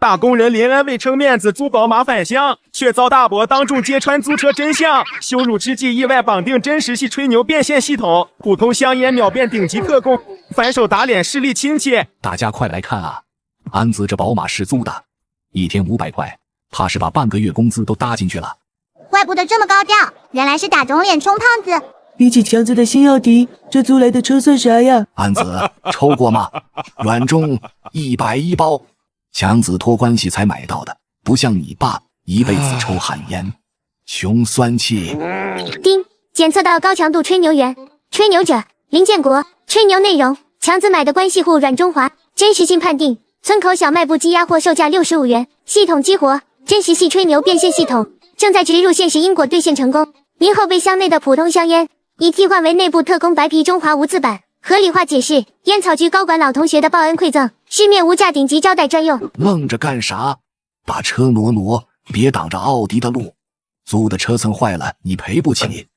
打工人林安为撑面子租宝马返乡，却遭大伯当众揭穿租车真相，羞辱之际意外绑定真实系吹牛变现系统，普通香烟秒变顶级特工，反手打脸势力亲戚。大家快来看啊！安子这宝马是租的，一天500块，怕是把半个月工资都搭进去了。怪不得这么高调，原来是打肿脸充胖子。比起强子的新奥迪，这租来的车算啥呀？安子抽过吗？软中110包，强子托关系才买到的，不像你爸一辈子抽旱烟，穷酸气。丁，检测到高强度吹牛源，吹牛者林建国，吹牛内容强子买的关系户阮中华，真实性判定村口小卖部积压货售价65元，系统激活真实系吹牛变现系统，正在植入限时因果兑现成功。您后备箱内的普通香烟已替换为内部特供白皮中华无字版，合理化解释烟草局高管老同学的报恩馈赠，市面无价顶级招待专用。愣着干啥？把车挪挪，别挡着奥迪的路。租的车蹭坏了，你赔不起。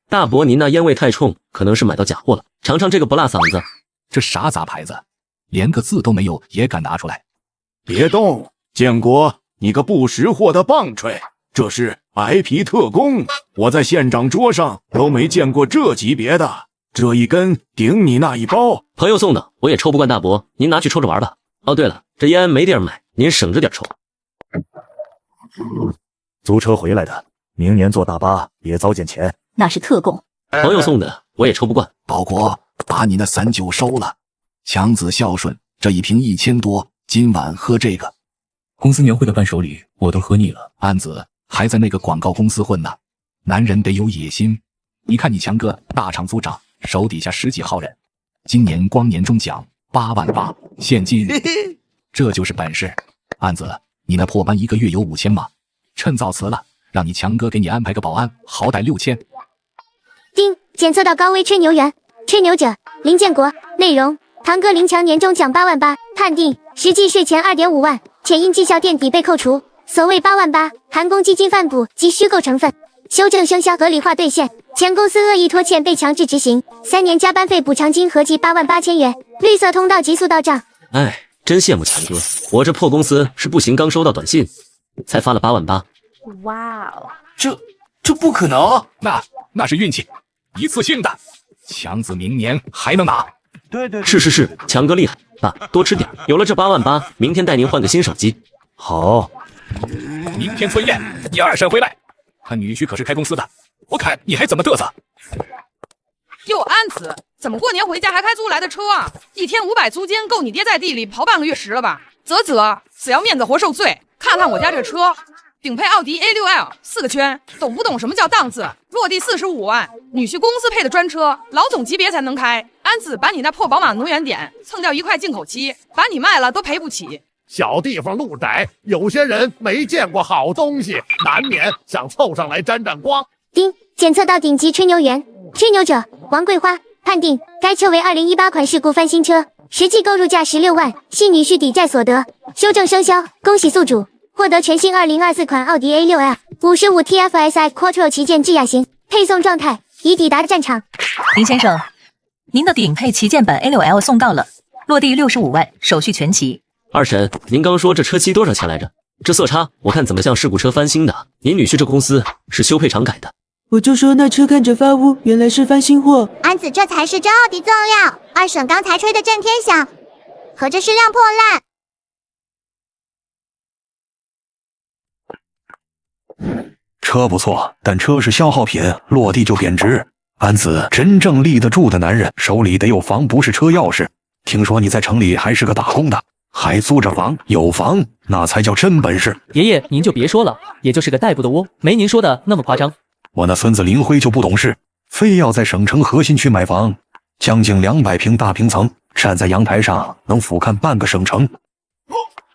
大伯，您那烟味太冲，可能是买到假货了。尝尝这个不辣嗓子。这啥杂牌子？连个字都没有也敢拿出来？别动，建国，你个不识货的棒槌！这是白皮特工，我在县长桌上都没见过这级别的，这一根顶你那一包。朋友送的，我也抽不惯大伯，您拿去抽着玩吧。哦，对了，这烟没地儿买，您省着点抽。租车回来的，明年坐大巴也早减钱。那是特供，朋友送的，我也抽不惯。保国，把你那散酒收了。强子孝顺，这一瓶1000多，今晚喝这个。公司年会的伴手礼我都喝腻了。安子还在那个广告公司混呢，男人得有野心。你看你强哥，大厂组长，手底下10几号人，今年光年终奖8万8，现金，这就是本事。安子，你那破班一个月有5000吗？趁早辞了，让你强哥给你安排个保安，好歹6000。丁，检测到高危吹牛源，吹牛者林建国，内容堂哥林强年终奖8万8，判定实际税前2.5万，且因绩效垫底被扣除。所谓8万8含公积金饭补及虚构成分，修正生效合理化兑现。前公司恶意拖欠被强制执行，3年加班费补偿金合计8万8千元，绿色通道急速到账。哎，真羡慕强哥，我这破公司是不行，刚收到短信，才发了8万8。哇哦，这不可能，那是运气，一次性的。强子明年还能拿。对，是，强哥厉害，爸多吃点，有了这8万8，明天带您换个新手机。好，明天村宴，12婶回来，他女婿可是开公司的，我看你还怎么嘚瑟。哟，安子，怎么过年回家还开租来的车啊？一天500租金，够你爹在地里刨半个月时了吧？啧，死要面子活受罪。看看我家这车，顶配奥迪 A6L，4个圈，懂不懂什么叫档次？落地45万，女婿公司配的专车，老总级别才能开。安子，把你那破宝马能源点蹭掉1块进口漆，把你卖了都赔不起。小地方路窄，有些人没见过好东西，难免想凑上来沾沾光。丁，检测到顶级吹牛源，吹牛者王桂花，判定该车为2018款事故翻新车，实际购入价16万，系女婿抵债所得，修正生效，恭喜宿主获得全新2024款奥迪 A6L 55 TFSI Quattro 旗舰智雅型，配送状态已抵达战场。林先生，您的顶配旗舰版 A6L 送到了，落地65万，手续全齐。二婶，您刚说这车漆多少钱来着？这色差我看怎么像事故车翻新的？您女婿这公司是修配厂改的。我就说那车看着发乌，原来是翻新货。安子，这才是真奥迪锃料，二婶刚才吹的震天响，合着是辆破烂。车不错，但车是消耗品，落地就贬值。安子，真正立得住的男人手里得有房，不是车钥匙。听说你在城里还是个打工的，还租着房，有房那才叫真本事。爷爷您就别说了，也就是个代步的窝，没您说的那么夸张。我那孙子林辉就不懂事，非要在省城核心区买房，将近200平大平层，站在阳台上能俯瞰半个省城。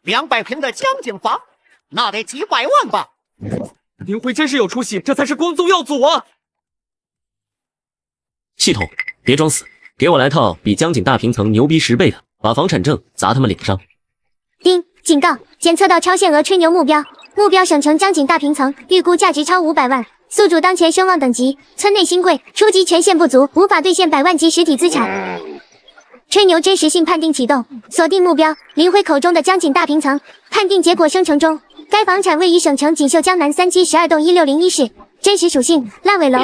200平的江景房，那得几百万吧？林辉真是有出息，这才是光宗耀祖啊！系统，别装死，给我来套比江景大平层牛逼10倍的，把房产证砸他们脸上。丁，警告，检测到超限额吹牛目标，目标省城江景大平层，预估价值超500万。宿主当前声望等级，村内新贵，初级权限不足，无法兑现100万级实体资产。吹牛真实性判定启动，锁定目标林辉口中的江景大平层，判定结果生成中。该房产位于省城锦绣江南3期12栋160室，真实属性烂尾楼。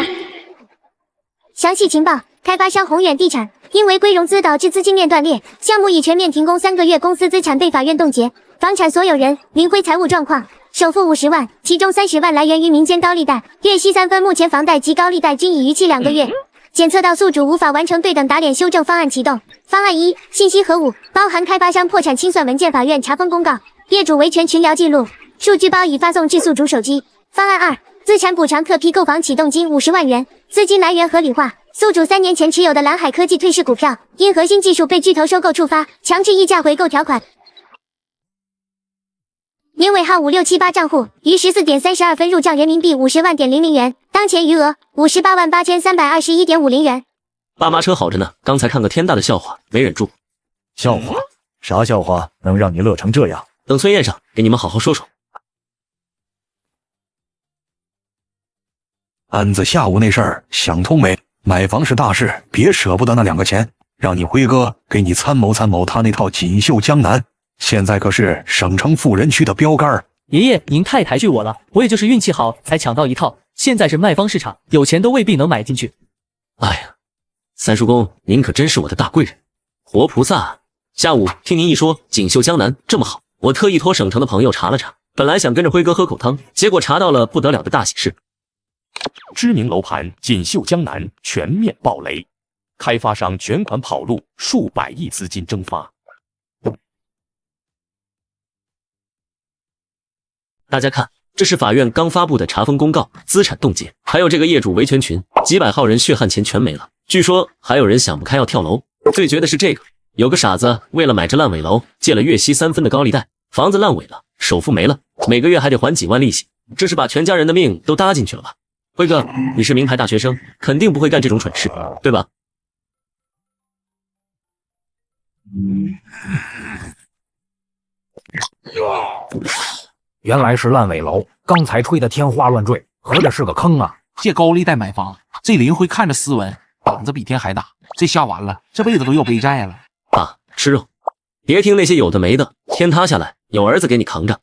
详细情报：开发商宏远地产，因违规融资导致资金链断裂，项目已全面停工3个月，公司资产被法院冻结。房产所有人林辉财务状况：首付50万，其中30万来源于民间高利贷，月息3分，目前房贷及高利贷均已逾期2个月。检测到宿主无法完成对等打脸修正方案启动。方案1：信息核武，包含开发商破产清算文件、法院查封公告、业主维权群聊记录，数据包已发送至宿主手机。方案2：资产补偿特批购房启动金50万元，资金来源合理化。宿主3年前持有的蓝海科技退市股票，因核心技术被巨头收购触发强制溢价回购条款。年尾号5678账户于14点32分入账人民币50万00元，当前余额58万8321.50元。爸妈车好着呢，刚才看个天大的笑话，没忍住。笑话？啥笑话能让你乐成这样？等村宴上给你们好好说说。安子下午那事儿想通没？买房是大事，别舍不得那2个钱，让你辉哥给你参谋参谋他那套锦绣江南。现在可是省城富人区的标杆。爷爷，您太抬举我了，我也就是运气好才抢到一套，现在是卖方市场，有钱都未必能买进去。哎呀，三叔公，您可真是我的大贵人，活菩萨。下午听您一说锦绣江南这么好，我特意托省城的朋友查了查，本来想跟着辉哥喝口汤，结果查到了不得了的大喜事。知名楼盘锦绣江南全面暴雷，开发商卷款跑路，数百亿资金蒸发。大家看，这是法院刚发布的查封公告，资产冻结，还有这个业主维权群，几百号人血汗钱全没了。据说还有人想不开要跳楼。最绝的是这个，有个傻子为了买这烂尾楼，借了月息3分的高利贷，房子烂尾了，首付没了，每个月还得还几万利息，这是把全家人的命都搭进去了吧？辉哥，你是名牌大学生，肯定不会干这种蠢事，对吧？原来是烂尾楼，刚才吹得天花乱坠，合着是个坑啊！借高利贷买房，这林辉看着斯文，胆子比天还大，这下完了，这辈子都要背债了。爸，吃肉，别听那些有的没的，天塌下来有儿子给你扛着。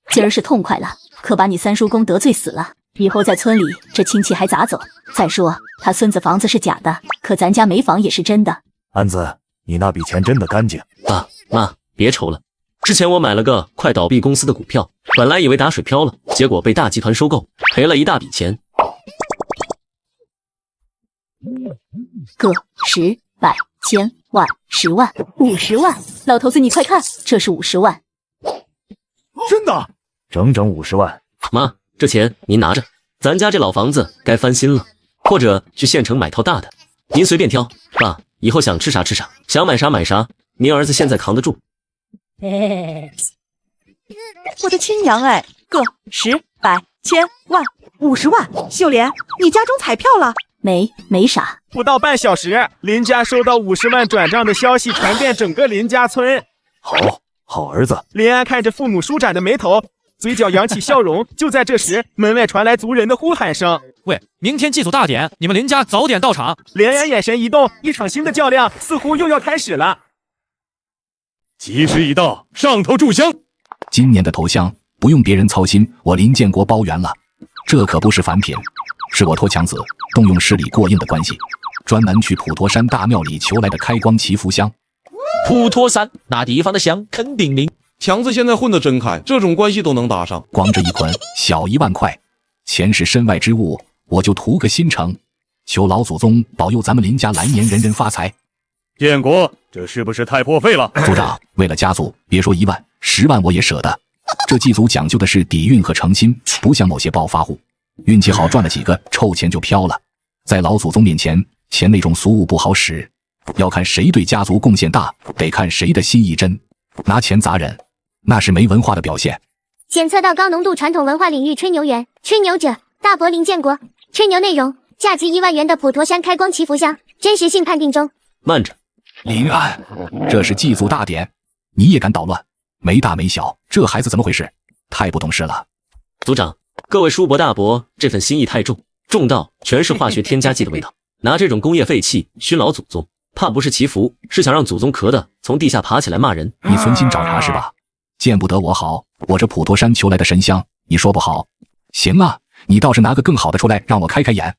今儿是痛快了，可把你三叔公得罪死了，以后在村里这亲戚还咋走？再说他孙子房子是假的，可咱家没房也是真的。安子，你那笔钱真的干净。爸妈，别愁了。之前我买了个快倒闭公司的股票，本来以为打水漂了，结果被大集团收购，赔了一大笔钱。个10、百、千、万、10万、50万，老头子你快看，这是50万。真的？整整50万。妈，这钱您拿着，咱家这老房子该翻新了，或者去县城买套大的，您随便挑。爸，以后想吃啥吃啥，想买啥买啥，您儿子现在扛得住。我的亲娘哎，个10、百、千、万、50万，秀莲，你家中彩票了？没啥。不到半小时，林家收到50万转账的消息传遍整个林家村。好儿子。林安看着父母舒展的眉头，嘴角扬起笑容。就在这时，门外传来族人的呼喊声：“喂，明天祭祖大典，你们林家早点到场。”连安眼神一动，一场新的较量似乎又要开始了。吉时已到，上头炷香。今年的头香不用别人操心，我林建国包圆了。这可不是凡品，是我托强子动用势力过硬的关系，专门去普陀山大庙里求来的开光祈福香。普陀山那地方的香肯定灵。强子现在混得真开，这种关系都能搭上。光这一捆小1万块，钱是身外之物，我就图个心诚，求老祖宗保佑咱们林家来年人人发财。建国，这是不是太破费了？族长，为了家族，别说1万，10万我也舍得。这祭祖讲究的是底蕴和诚心，不像某些暴发户，运气好赚了几个臭钱就飘了。在老祖宗面前，钱那种俗物不好使，要看谁对家族贡献大，得看谁的心意真。拿钱砸人，那是没文化的表现。检测到高浓度传统文化领域吹牛源，吹牛者大伯林建国，吹牛内容价值1万元的普陀山开光祈福香，真实性判定中。慢着，林安，这是祭祖大典，你也敢捣乱？没大没小，这孩子怎么回事？太不懂事了。族长，各位叔伯大伯，这份心意太重，重到全是化学添加剂的味道。拿这种工业废气熏老祖宗，怕不是祈福，是想让祖宗咳的从地下爬起来骂人。你存心找茬是吧？见不得我好，我这普陀山求来的神香，你说不好？行啊，你倒是拿个更好的出来让我开开眼。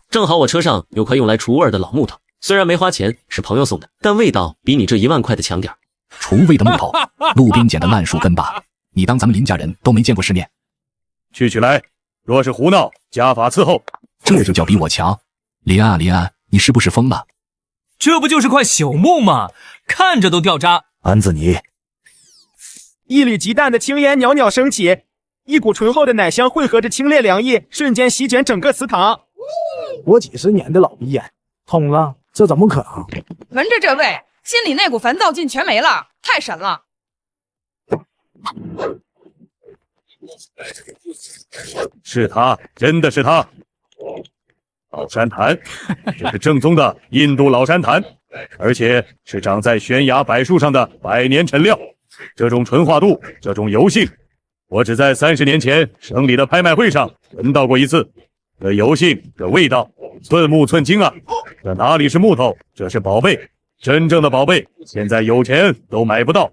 正好我车上有块用来除味的老木头，虽然没花钱，是朋友送的，但味道比你这1万块的强点。除味的木头，路边捡的烂树根吧？你当咱们林家人都没见过世面？取来，若是胡闹，家法伺候。这就叫比我强。林安啊林安，你是不是疯了？这不就是块朽木吗？看着都掉渣。安子你，一缕极淡的青烟袅袅升起，一股醇厚的奶香混合着清冽凉意，瞬间席卷整个祠堂。我几十年的老鼻烟通了，这怎么可能？闻着这味，心里那股烦躁劲全没了，太神了。是他，真的是他。老山檀，这是正宗的印度老山檀，而且是长在悬崖柏树上的百年陈料。这种纯化度，这种油性，我只在30年前省里的拍卖会上闻到过一次。这油性，这味道，寸木寸金啊！这哪里是木头，这是宝贝，真正的宝贝，现在有钱都买不到。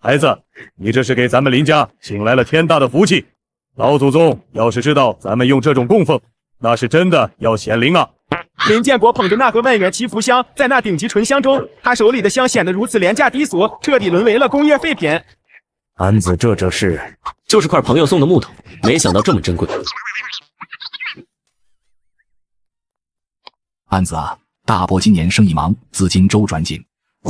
孩子，你这是给咱们林家请来了天大的福气。老祖宗要是知道咱们用这种供奉，那是真的要显灵啊！林建国捧着那盒万元祈福香，在那顶级醇香中，他手里的香显得如此廉价低俗，彻底沦为了工业废品。安子，这就是块朋友送的木头，没想到这么珍贵。安子啊，大伯今年生意忙，资金周转紧，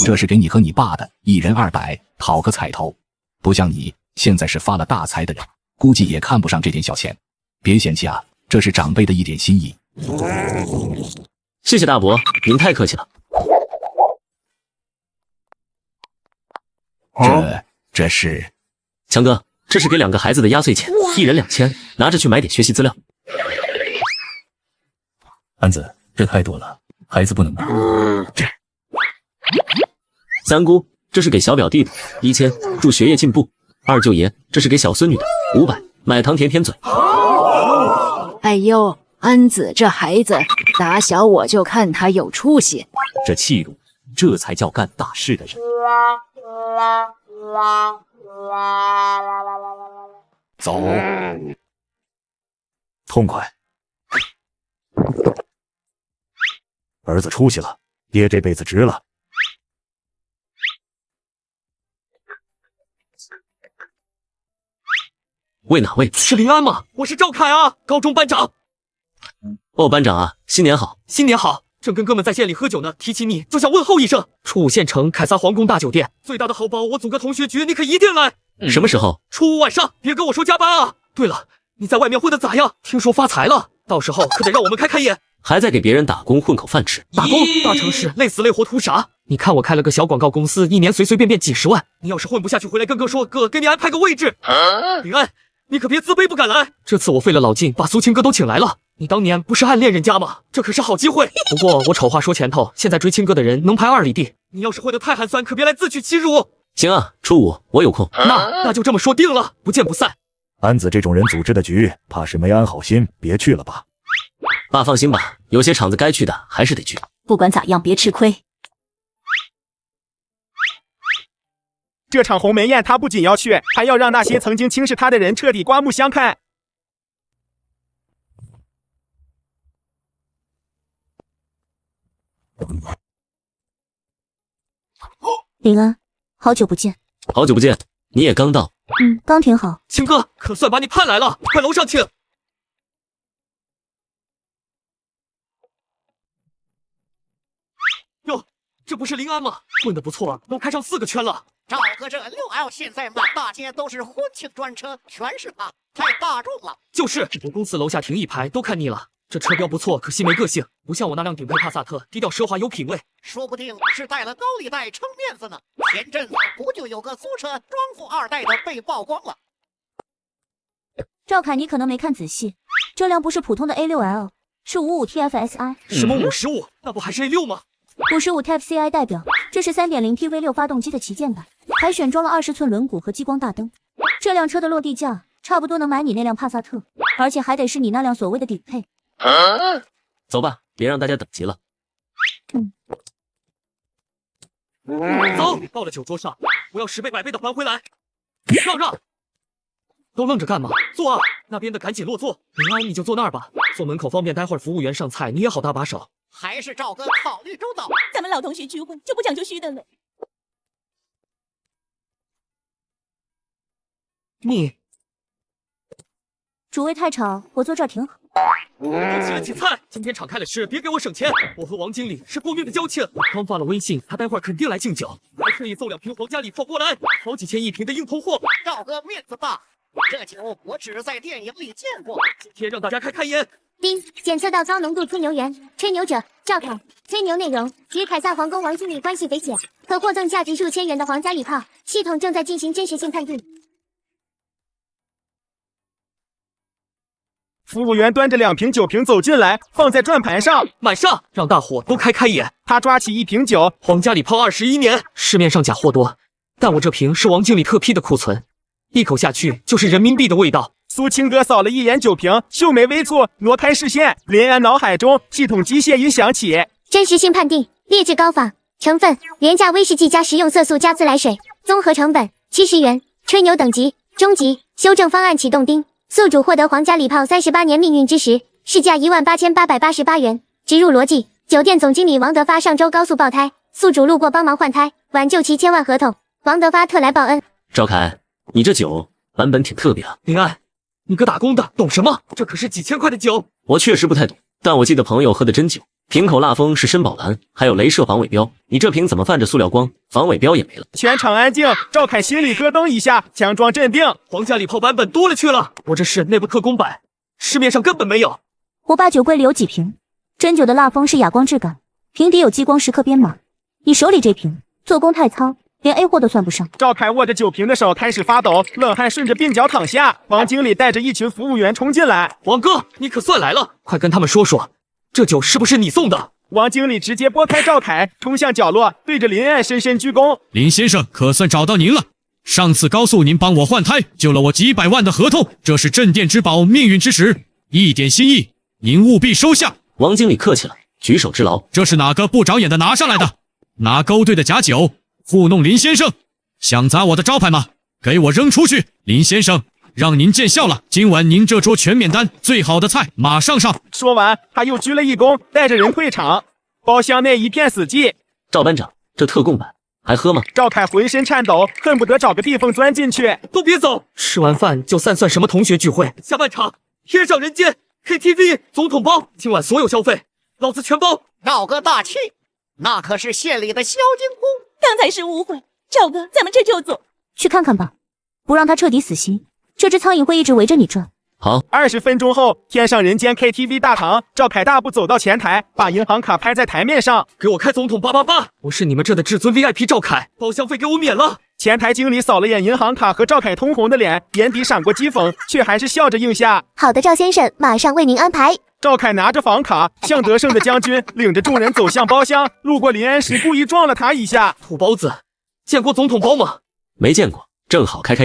这是给你和你爸的，1人200，讨个彩头。不像你，现在是发了大财的人，估计也看不上这点小钱，别嫌弃啊，这是长辈的一点心意。谢谢大伯，您太客气了。这是强哥，这是给2个孩子的压岁钱，1人2000，拿着去买点学习资料。安子，这太多了，孩子不能拿。三姑，这是给小表弟的，1000，祝学业进步。二舅爷，这是给小孙女的，500，买糖甜甜嘴。哎呦，安子这孩子，打小我就看他有出息。这气度，这才叫干大事的人。走，痛快。儿子出息了，爹这辈子值了。为哪位？是林安吗？我是赵凯啊，高中班长。哦，班长啊，新年好！新年好！正跟哥们在县里喝酒呢，提起你就想问候一声。初5县城凯撒皇宫大酒店最大的好包，我组个同学局，你可一定来。什么时候？初5晚上，别跟我说加班啊！对了，你在外面混得咋样？听说发财了，到时候可得让我们开开眼。还在给别人打工混口饭吃？打工？大城市累死累活图啥？你看我开了个小广告公司，一年随随便便几10万。你要是混不下去，回来跟哥说，哥给你安排个位置。林安，你可别自卑不敢来。这次我费了老劲把苏青哥都请来了。你当年不是暗恋人家吗？这可是好机会。不过我丑话说前头，现在追青哥的人能排2里地。你要是混得太寒酸，可别来自取其辱。行啊，初5我有空。那就这么说定了，不见不散。安子这种人组织的局，怕是没安好心，别去了吧。爸放心吧，有些场子该去的还是得去。不管咋样，别吃亏。这场鸿门宴他不仅要去，还要让那些曾经轻视他的人彻底刮目相看。林安，好久不见。好久不见，你也刚到。刚挺好。青哥，可算把你盼来了，快楼上请。哟，这不是林安吗？混得不错啊，都开上4个圈了。赵哥，这6L 现在满大街都是婚庆专车，全是他，太大众了。就是，我公司楼下停一排都看腻了。这车标不错，可惜没个性，不像我那辆顶配帕萨特，低调奢华有品味。说不定是带了高利贷撑面子呢。前阵子不就有个租车装富2代的被曝光了？赵凯，你可能没看仔细，这辆不是普通的 A6L， 是55 TFSI。什么55？那不还是 A6 吗？55 TFCI 代表这是 3.0T V6 发动机的旗舰版，还选装了20寸轮毂和激光大灯。这辆车的落地价差不多能买你那辆帕萨特，而且还得是你那辆所谓的顶配。走吧，别让大家等急了。走，到了酒桌上，我要10倍100倍的还回来。让，都愣着干嘛？坐啊！那边的赶紧落座。平安，你就坐那儿吧，坐门口方便待会儿服务员上菜，你也好搭把手。还是赵哥考虑周到。咱们老同学聚会就不讲究虚的了。你主位太吵，我坐这儿挺好。起来起菜，今天敞开了吃，别给我省钱。我和王经理是过命的交情，刚发了微信，他待会儿肯定来敬酒，还特意送2瓶皇家礼炮过来，好几千1瓶的硬通货。赵哥面子大，这酒我只在电影里见过，今天让大家开眼。丁，检测到高浓度吹牛源，吹牛者赵凯，吹牛内容与凯撒皇宫王经理关系匪浅，可获赠价值数千元的皇家礼炮，系统正在进行真实性判定。服务员端着2瓶酒瓶走进来，放在转盘上，买上，让大伙都开眼。他抓起1瓶酒，皇家礼炮21年，市面上假货多，但我这瓶是王经理特批的库存，一口下去就是人民币的味道。苏清哥扫了一眼酒瓶，秀眉微蹙，挪开视线。林安脑海中系统机械音响起，真实性判定，劣质高仿，成分廉价威士忌加食用色素加自来水，综合成本70元，吹牛等级中级，修正方案启动。丁，宿主获得皇家礼炮38年命运之时，市价18888元。植入逻辑：酒店总经理王德发上周高速爆胎，宿主路过帮忙换胎，挽救其千万合同。王德发特来报恩。赵凯，你这酒版本挺特别啊。林安，你个打工的懂什么？这可是几千块的酒。我确实不太懂，但我记得朋友喝的真酒，瓶口蜡封是绅宝蓝，还有镭射防伪标。你这瓶怎么泛着塑料光，防伪标也没了？全场安静，赵凯心里咯噔一下，强装镇定。皇家礼炮版本多了去了，我这是内部特供版，市面上根本没有。我爸酒柜里有几瓶，真酒的蜡封是哑光质感，瓶底有激光时刻编码。你手里这瓶做工太糙，连 A 货都算不上。赵凯握着酒瓶的手开始发抖，冷汗顺着鬓角淌下。王经理带着一群服务员冲进来，王哥，你可算来了，快跟他们说说，这酒是不是你送的？王经理直接拨开赵凯，冲向角落，对着林安深深鞠躬。林先生，可算找到您了。上次告诉您帮我换胎，救了我几百万的合同，这是镇店之宝，命运之石，一点心意，您务必收下。王经理客气了，举手之劳。这是哪个不长眼的拿上来的？拿勾兑的假酒糊弄林先生，想砸我的招牌吗？给我扔出去！林先生，让您见笑了。今晚您这桌全免单，最好的菜马上上。说完，他又鞠了一躬，带着人退场。包厢内一片死寂。赵班长，这特供版还喝吗？赵凯浑身颤抖，恨不得找个地缝钻进去。都别走，吃完饭就算什么同学聚会？下半场天上人间 KTV 总统包，今晚所有消费老子全包。赵哥大气，那可是县里的萧金姑。刚才是误会，赵哥，咱们这就走。去看看吧，不让他彻底死心，这只苍蝇会一直围着你转。好，20分钟后，天上人间 KTV 大堂，赵凯大步走到前台，把银行卡拍在台面上，给我开总统888，我是你们这的至尊 VIP 赵凯，包厢费给我免了。前台经理扫了眼银行卡和赵凯通红的脸，眼底闪过讥讽，却还是笑着应下。好的，赵先生，马上为您安排。赵凯拿着房卡，像得胜的将军，领着众人走向包厢。路过林安时，故意撞了他一下。土包子，见过总统包吗？没见过，正好开。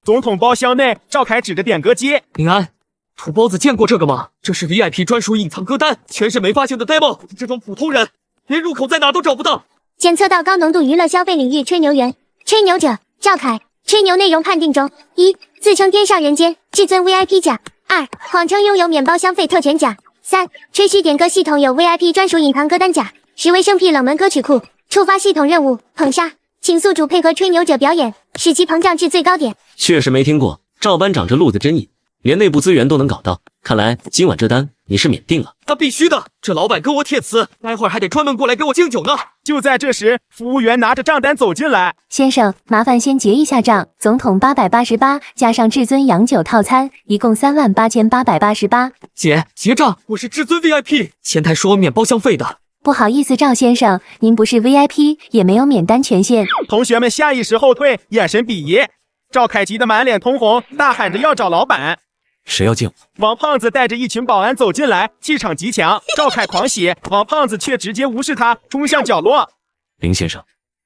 总统包厢内，赵凯指着点歌机：“林安，土包子见过这个吗？这是 VIP 专属隐藏歌单，全是没发行的 demo，这种普通人连入口在哪都找不到。”检测到高浓度娱乐消费领域吹牛源，吹牛者赵凯，吹牛内容判定中：1. 自称天上人间至尊 VIP 甲；2. 谎称拥有免包厢费特权甲；3. 吹嘘点歌系统有 VIP 专属隐藏歌单甲，10为生僻冷门歌曲库，触发系统任务捧杀，请宿主配合吹牛者表演，使其膨胀至最高点。确实没听过，赵班长这路子真硬，连内部资源都能搞到，看来今晚这单你是免定了。那必须的，这老板跟我贴词，待会儿还得专门过来给我敬酒呢。就在这时，服务员拿着账单走进来。先生，麻烦先结一下账，总统888加上至尊洋酒套餐，一共38888。结账，我是至尊 VIP， 前台说免包厢费的。不好意思，赵先生，您不是 VIP， 也没有免单权限。同学们下意识后退，眼神鄙夷。赵凯急得满脸通红，大喊着要找老板。谁要敬我？王胖子带着一群保安走进来，气场极强。赵凯狂喜，王胖子却直接无视他，冲向角落。林先生，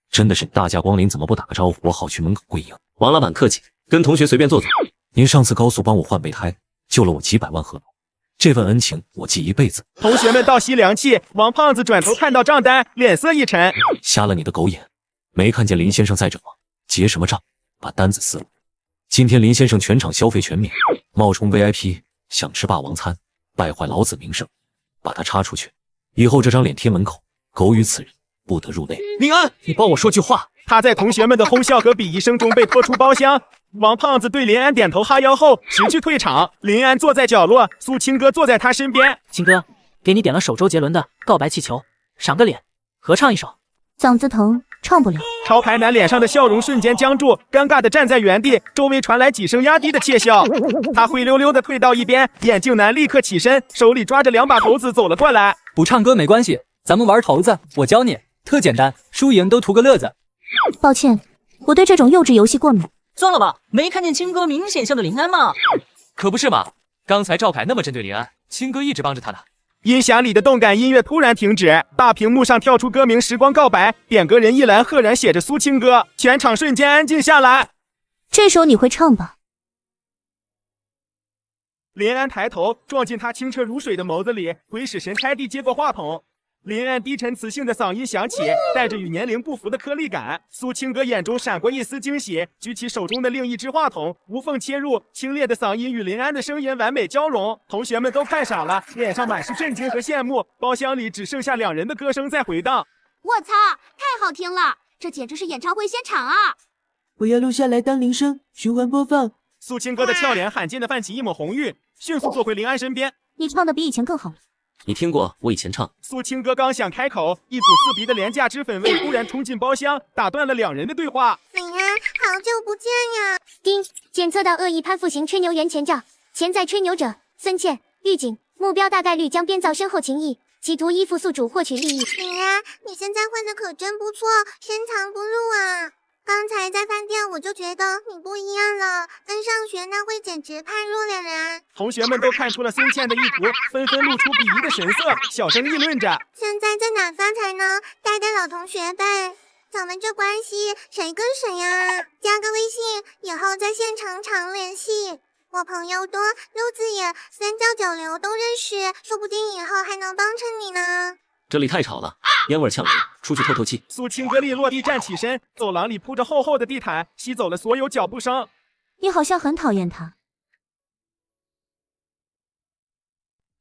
真的是大驾光临，怎么不打个招呼？我好去门口跪迎。王老板客气，跟同学随便坐坐。您上次高速帮我换备胎，救了我几百万合同，这份恩情我记一辈子。同学们倒吸凉气，王胖子转头看到账单，脸色一沉。瞎了你的狗眼，没看见林先生在这吗？结什么账？把单子撕了。今天林先生全场消费全免，冒充 VIP 想吃霸王餐，败坏老子名声，把他插出去，以后这张脸贴门口，狗与此人不得入内。林安，你帮我说句话。他在同学们的哄笑和鄙夷声中被拖出包厢。王胖子对林安点头哈腰后，识趣退场。林安坐在角落，苏青哥坐在他身边。青哥，给你点了首周杰伦的《告白气球》，赏个脸，合唱一首。嗓子疼，唱不了。潮牌男脸上的笑容瞬间僵住，尴尬的站在原地，周围传来几声压低的窃笑。他灰溜溜的退到一边，眼镜男立刻起身，手里抓着2把骰子走了过来。不唱歌没关系，咱们玩骰子，我教你，特简单，输赢都图个乐子。抱歉，我对这种幼稚游戏过敏。算了吧，没看见青哥明显像个林安吗？可不是嘛，刚才赵凯那么针对林安，青哥一直帮着他呢。音响里的动感音乐突然停止，大屏幕上跳出歌名《时光告白》，点歌人一栏赫然写着苏青歌，全场瞬间安静下来。这首你会唱吧？林安抬头撞进他清澈如水的眸子里，鬼使神差地接过话筒。林安低沉磁性的嗓音响起，带着与年龄不符的颗粒感。苏青哥眼中闪过一丝惊喜，举起手中的另一只话筒，无缝切入，清冽的嗓音与林安的声音完美交融。同学们都看傻了，脸上满是震惊和羡慕。包厢里只剩下2人的歌声在回荡。我操，太好听了，这简直是演唱会现场啊！我要录下来当铃声，循环播放。苏青哥的俏脸罕见的泛起一抹红晕，迅速坐回林安身边。你唱的比以前更好了。你听过我以前唱？苏青哥刚想开口，一股刺鼻的廉价脂粉味突然冲进包厢，打断了2人的对话。林安，好久不见呀！丁，检测到恶意攀附型吹牛员前兆，潜在吹牛者孙茜，预警，目标大概率将编造深厚情谊，企图依附宿主获取利益。林安，你现在混的可真不错，深藏不露啊！刚才在饭店我就觉得你不一样了，跟上学那会简直判若两人。同学们都看出了孙茜的意图，纷纷露出鄙夷的神色，小声议论着。现在在哪发财呢？带带老同学呗，咱们这关系谁跟谁呀？加个微信，以后在现场常联系。我朋友多，陆子野、三教九流都认识，说不定以后还能帮衬你呢。这里太吵了，烟味呛人，出去透透气。苏青歌利落地站起身，走廊里铺着厚厚的地毯，吸走了所有脚步声。你好像很讨厌他。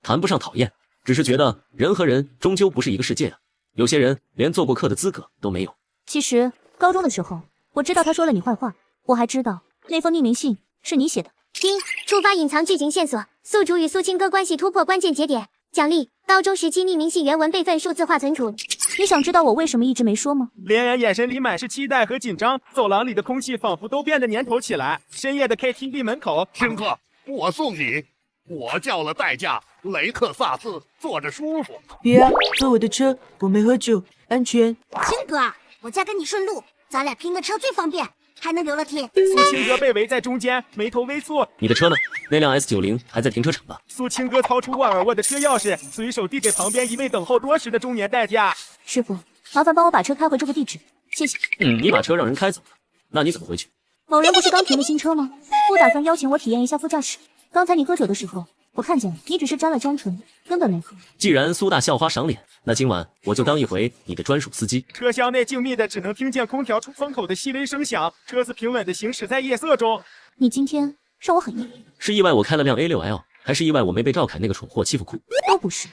谈不上讨厌，只是觉得人和人终究不是一个世界啊。有些人连做过客的资格都没有。其实高中的时候，我知道他说了你坏话，我还知道那封匿名信是你写的。丁，触发隐藏剧情线索，宿主与苏青歌关系突破关键节点。奖励：高中时期匿名信原文备份数字化存储。你想知道我为什么一直没说吗？连安眼神里满是期待和紧张，走廊里的空气仿佛都变得粘稠起来。深夜的 KTV 门口，青哥，我送你。我叫了代驾，雷克萨斯，坐着舒服。别啊，坐我的车，我没喝酒，安全。青哥，我家跟你顺路，咱俩拼个车最方便，还能留了贴。苏青哥被围在中间，眉头微蹙。你的车呢？那辆 S90还在停车场吧？苏青哥掏出沃尔沃的车钥匙，随手递给旁边一位等候多时的中年代驾。师傅，麻烦帮我把车开回这个地址，谢谢。你把车让人开走了，那你怎么回去？某人不是刚提了新车吗？不打算邀请我体验一下副驾驶。刚才你喝酒的时候，我看见你只是沾了沾唇，根本没喝。既然苏大校花赏脸，那今晚我就当一回你的专属司机。车厢内静谧的，只能听见空调出风口的细微声响，车子平稳的行驶在夜色中。你今天让我很意外。是意外我开了辆 A6L， 还是意外我没被赵凯那个蠢货欺负哭？都不是，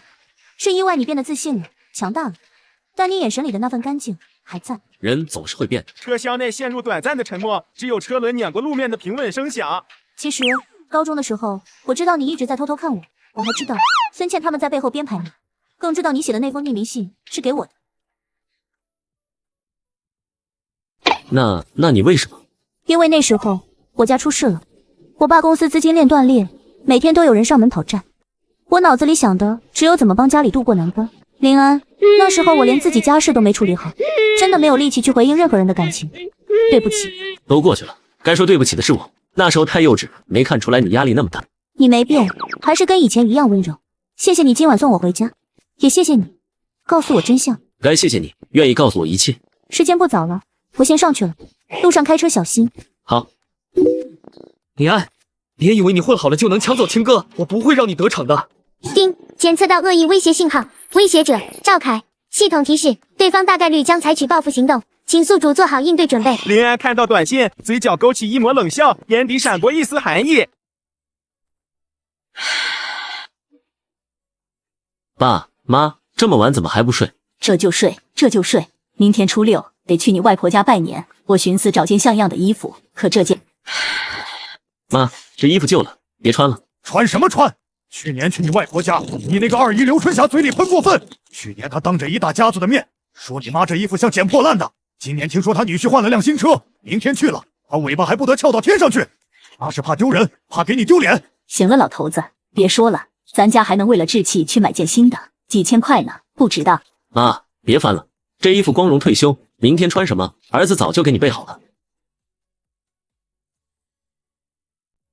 是意外你变得自信了，强大了，但你眼神里的那份干净还在。人总是会变的。车厢内陷入短暂的沉默，只有车轮碾过路面的平稳声响。其实高中的时候，我知道你一直在偷偷看我，我还知道孙茜他们在背后编排你，更知道你写的那封匿名信是给我的。那你为什么？因为那时候我家出事了，我爸公司资金链断裂，每天都有人上门讨债，我脑子里想的只有怎么帮家里渡过难关。林安，那时候我连自己家事都没处理好，真的没有力气去回应任何人的感情，对不起。都过去了，该说对不起的是我，那时候太幼稚，没看出来你压力那么大。你没变，还是跟以前一样温柔。谢谢你今晚送我回家，也谢谢你告诉我真相。该谢谢你愿意告诉我一切。时间不早了，我先上去了，路上开车小心。好。李安，别以为你混好了就能抢走青哥，我不会让你得逞的。丁，检测到恶意威胁信号，威胁者赵凯。系统提示：对方大概率将采取报复行动，请宿主做好应对准备。林安看到短信，嘴角勾起一抹冷笑，眼底闪过一丝寒意。爸妈，这么晚怎么还不睡？这就睡，这就睡。明天初6得去你外婆家拜年，我寻思找件像样的衣服，可这件……妈，这衣服旧了，别穿了。穿什么穿？去年去你外婆家，你那个二姨刘春霞嘴里喷过粪。去年她当着一大家子的面说你妈这衣服像捡破烂的。今年听说她女婿换了辆新车，明天去了，她尾巴还不得翘到天上去。她是怕丢人，怕给你丢脸。行了，老头子，别说了，咱家还能为了志气去买件新的，几千块呢，不值当。妈，别烦了，这衣服光荣退休，明天穿什么，儿子早就给你备好了。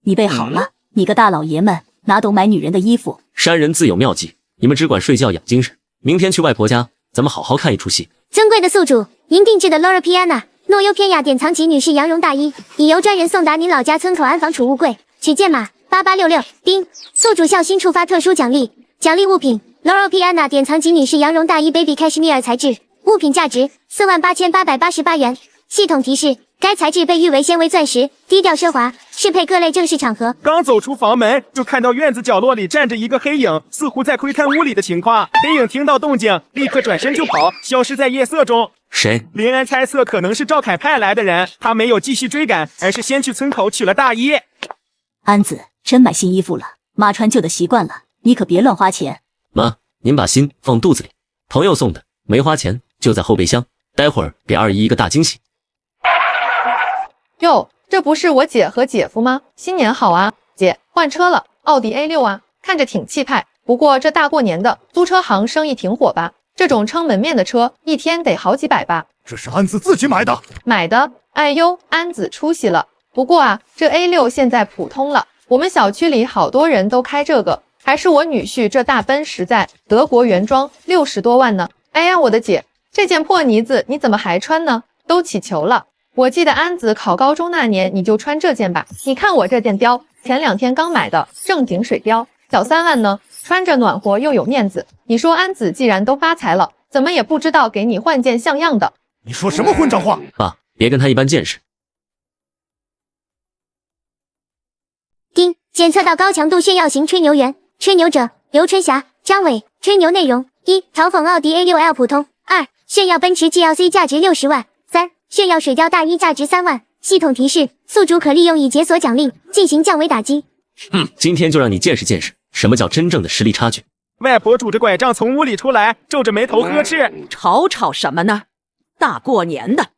你备好了？你个大老爷们，哪懂买女人的衣服？山人自有妙计，你们只管睡觉养精神。明天去外婆家，咱们好好看一出戏。尊贵的宿主，您定制的 Laura Piana 诺优偏雅典藏级女士羊绒大衣，已由专人送达您老家村口安防储物柜，取件码8866。丁，宿主孝心触发特殊奖励，奖励物品 Laura Piana 典藏级女士羊绒大衣 Baby Cashmere 材质，物品价值48888元。系统提示：该材质被誉为纤维钻石，低调奢华，适配各类正式场合。刚走出房门，就看到院子角落里站着一个黑影，似乎在窥探屋里的情况。黑影听到动静，立刻转身就跑，消失在夜色中。谁？林安猜测可能是赵凯派来的人，他没有继续追赶，而是先去村口取了大衣。安子真买新衣服了，妈穿旧的习惯了，你可别乱花钱。妈，您把心放肚子里，朋友送的，没花钱，就在后备箱，待会儿给二姨一个大惊喜。哟，这不是我姐和姐夫吗？新年好啊！姐，换车了，奥迪 A6啊，看着挺气派。不过这大过年的，租车行生意挺火吧？这种撑门面的车，一天得好几百吧？这是安子自己买的。买的？哎呦，安子出息了。不过啊，这 A6现在普通了，我们小区里好多人都开这个，还是我女婿这大奔实在，德国原装，60多万呢。哎呀，我的姐，这件破呢子你怎么还穿呢？都起球了。我记得安子考高中那年你就穿这件吧，你看我这件貂，前2天刚买的，正经水貂，小3万呢，穿着暖和又有面子。你说安子既然都发财了，怎么也不知道给你换件像样的？你说什么混账话？爸，别跟他一般见识。丁，检测到高强度炫耀型吹牛源，吹牛者刘春霞、张伟。吹牛内容：1. 嘲讽奥迪 A6L 普通； 2. 炫耀奔驰 GLC 价值60万； 3. 炫耀水貂大衣价值3万。系统提示：宿主可利用以解锁奖励进行降维打击。今天就让你见识见识什么叫真正的实力差距。外婆拄着拐杖从屋里出来，皱着眉头呵斥：“吵什么呢？大过年的！”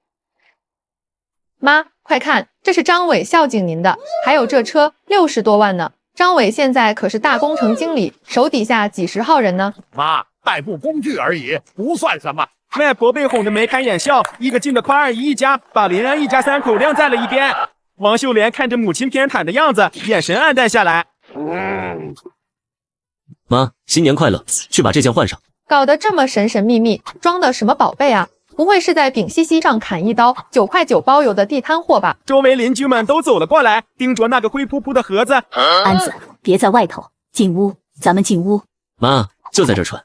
妈，快看，这是张伟孝敬您的，还有这车60多万呢。张伟现在可是大工程经理，手底下几10号人呢。妈，代步工具而已，不算什么。外婆被哄得眉开眼笑，一个劲的夸二姨一家，把林安一家3口晾在了一边。王秀莲看着母亲偏袒的样子，眼神黯淡下来。妈，新年快乐！去把这件换上。搞得这么神神秘秘，装的什么宝贝啊？不会是在丙烯烯上砍一刀，9块9包邮的地摊货吧？周围邻居们都走了过来，盯着那个灰扑扑的盒子。安子，别在外头，进屋，咱们进屋。妈，就在这穿。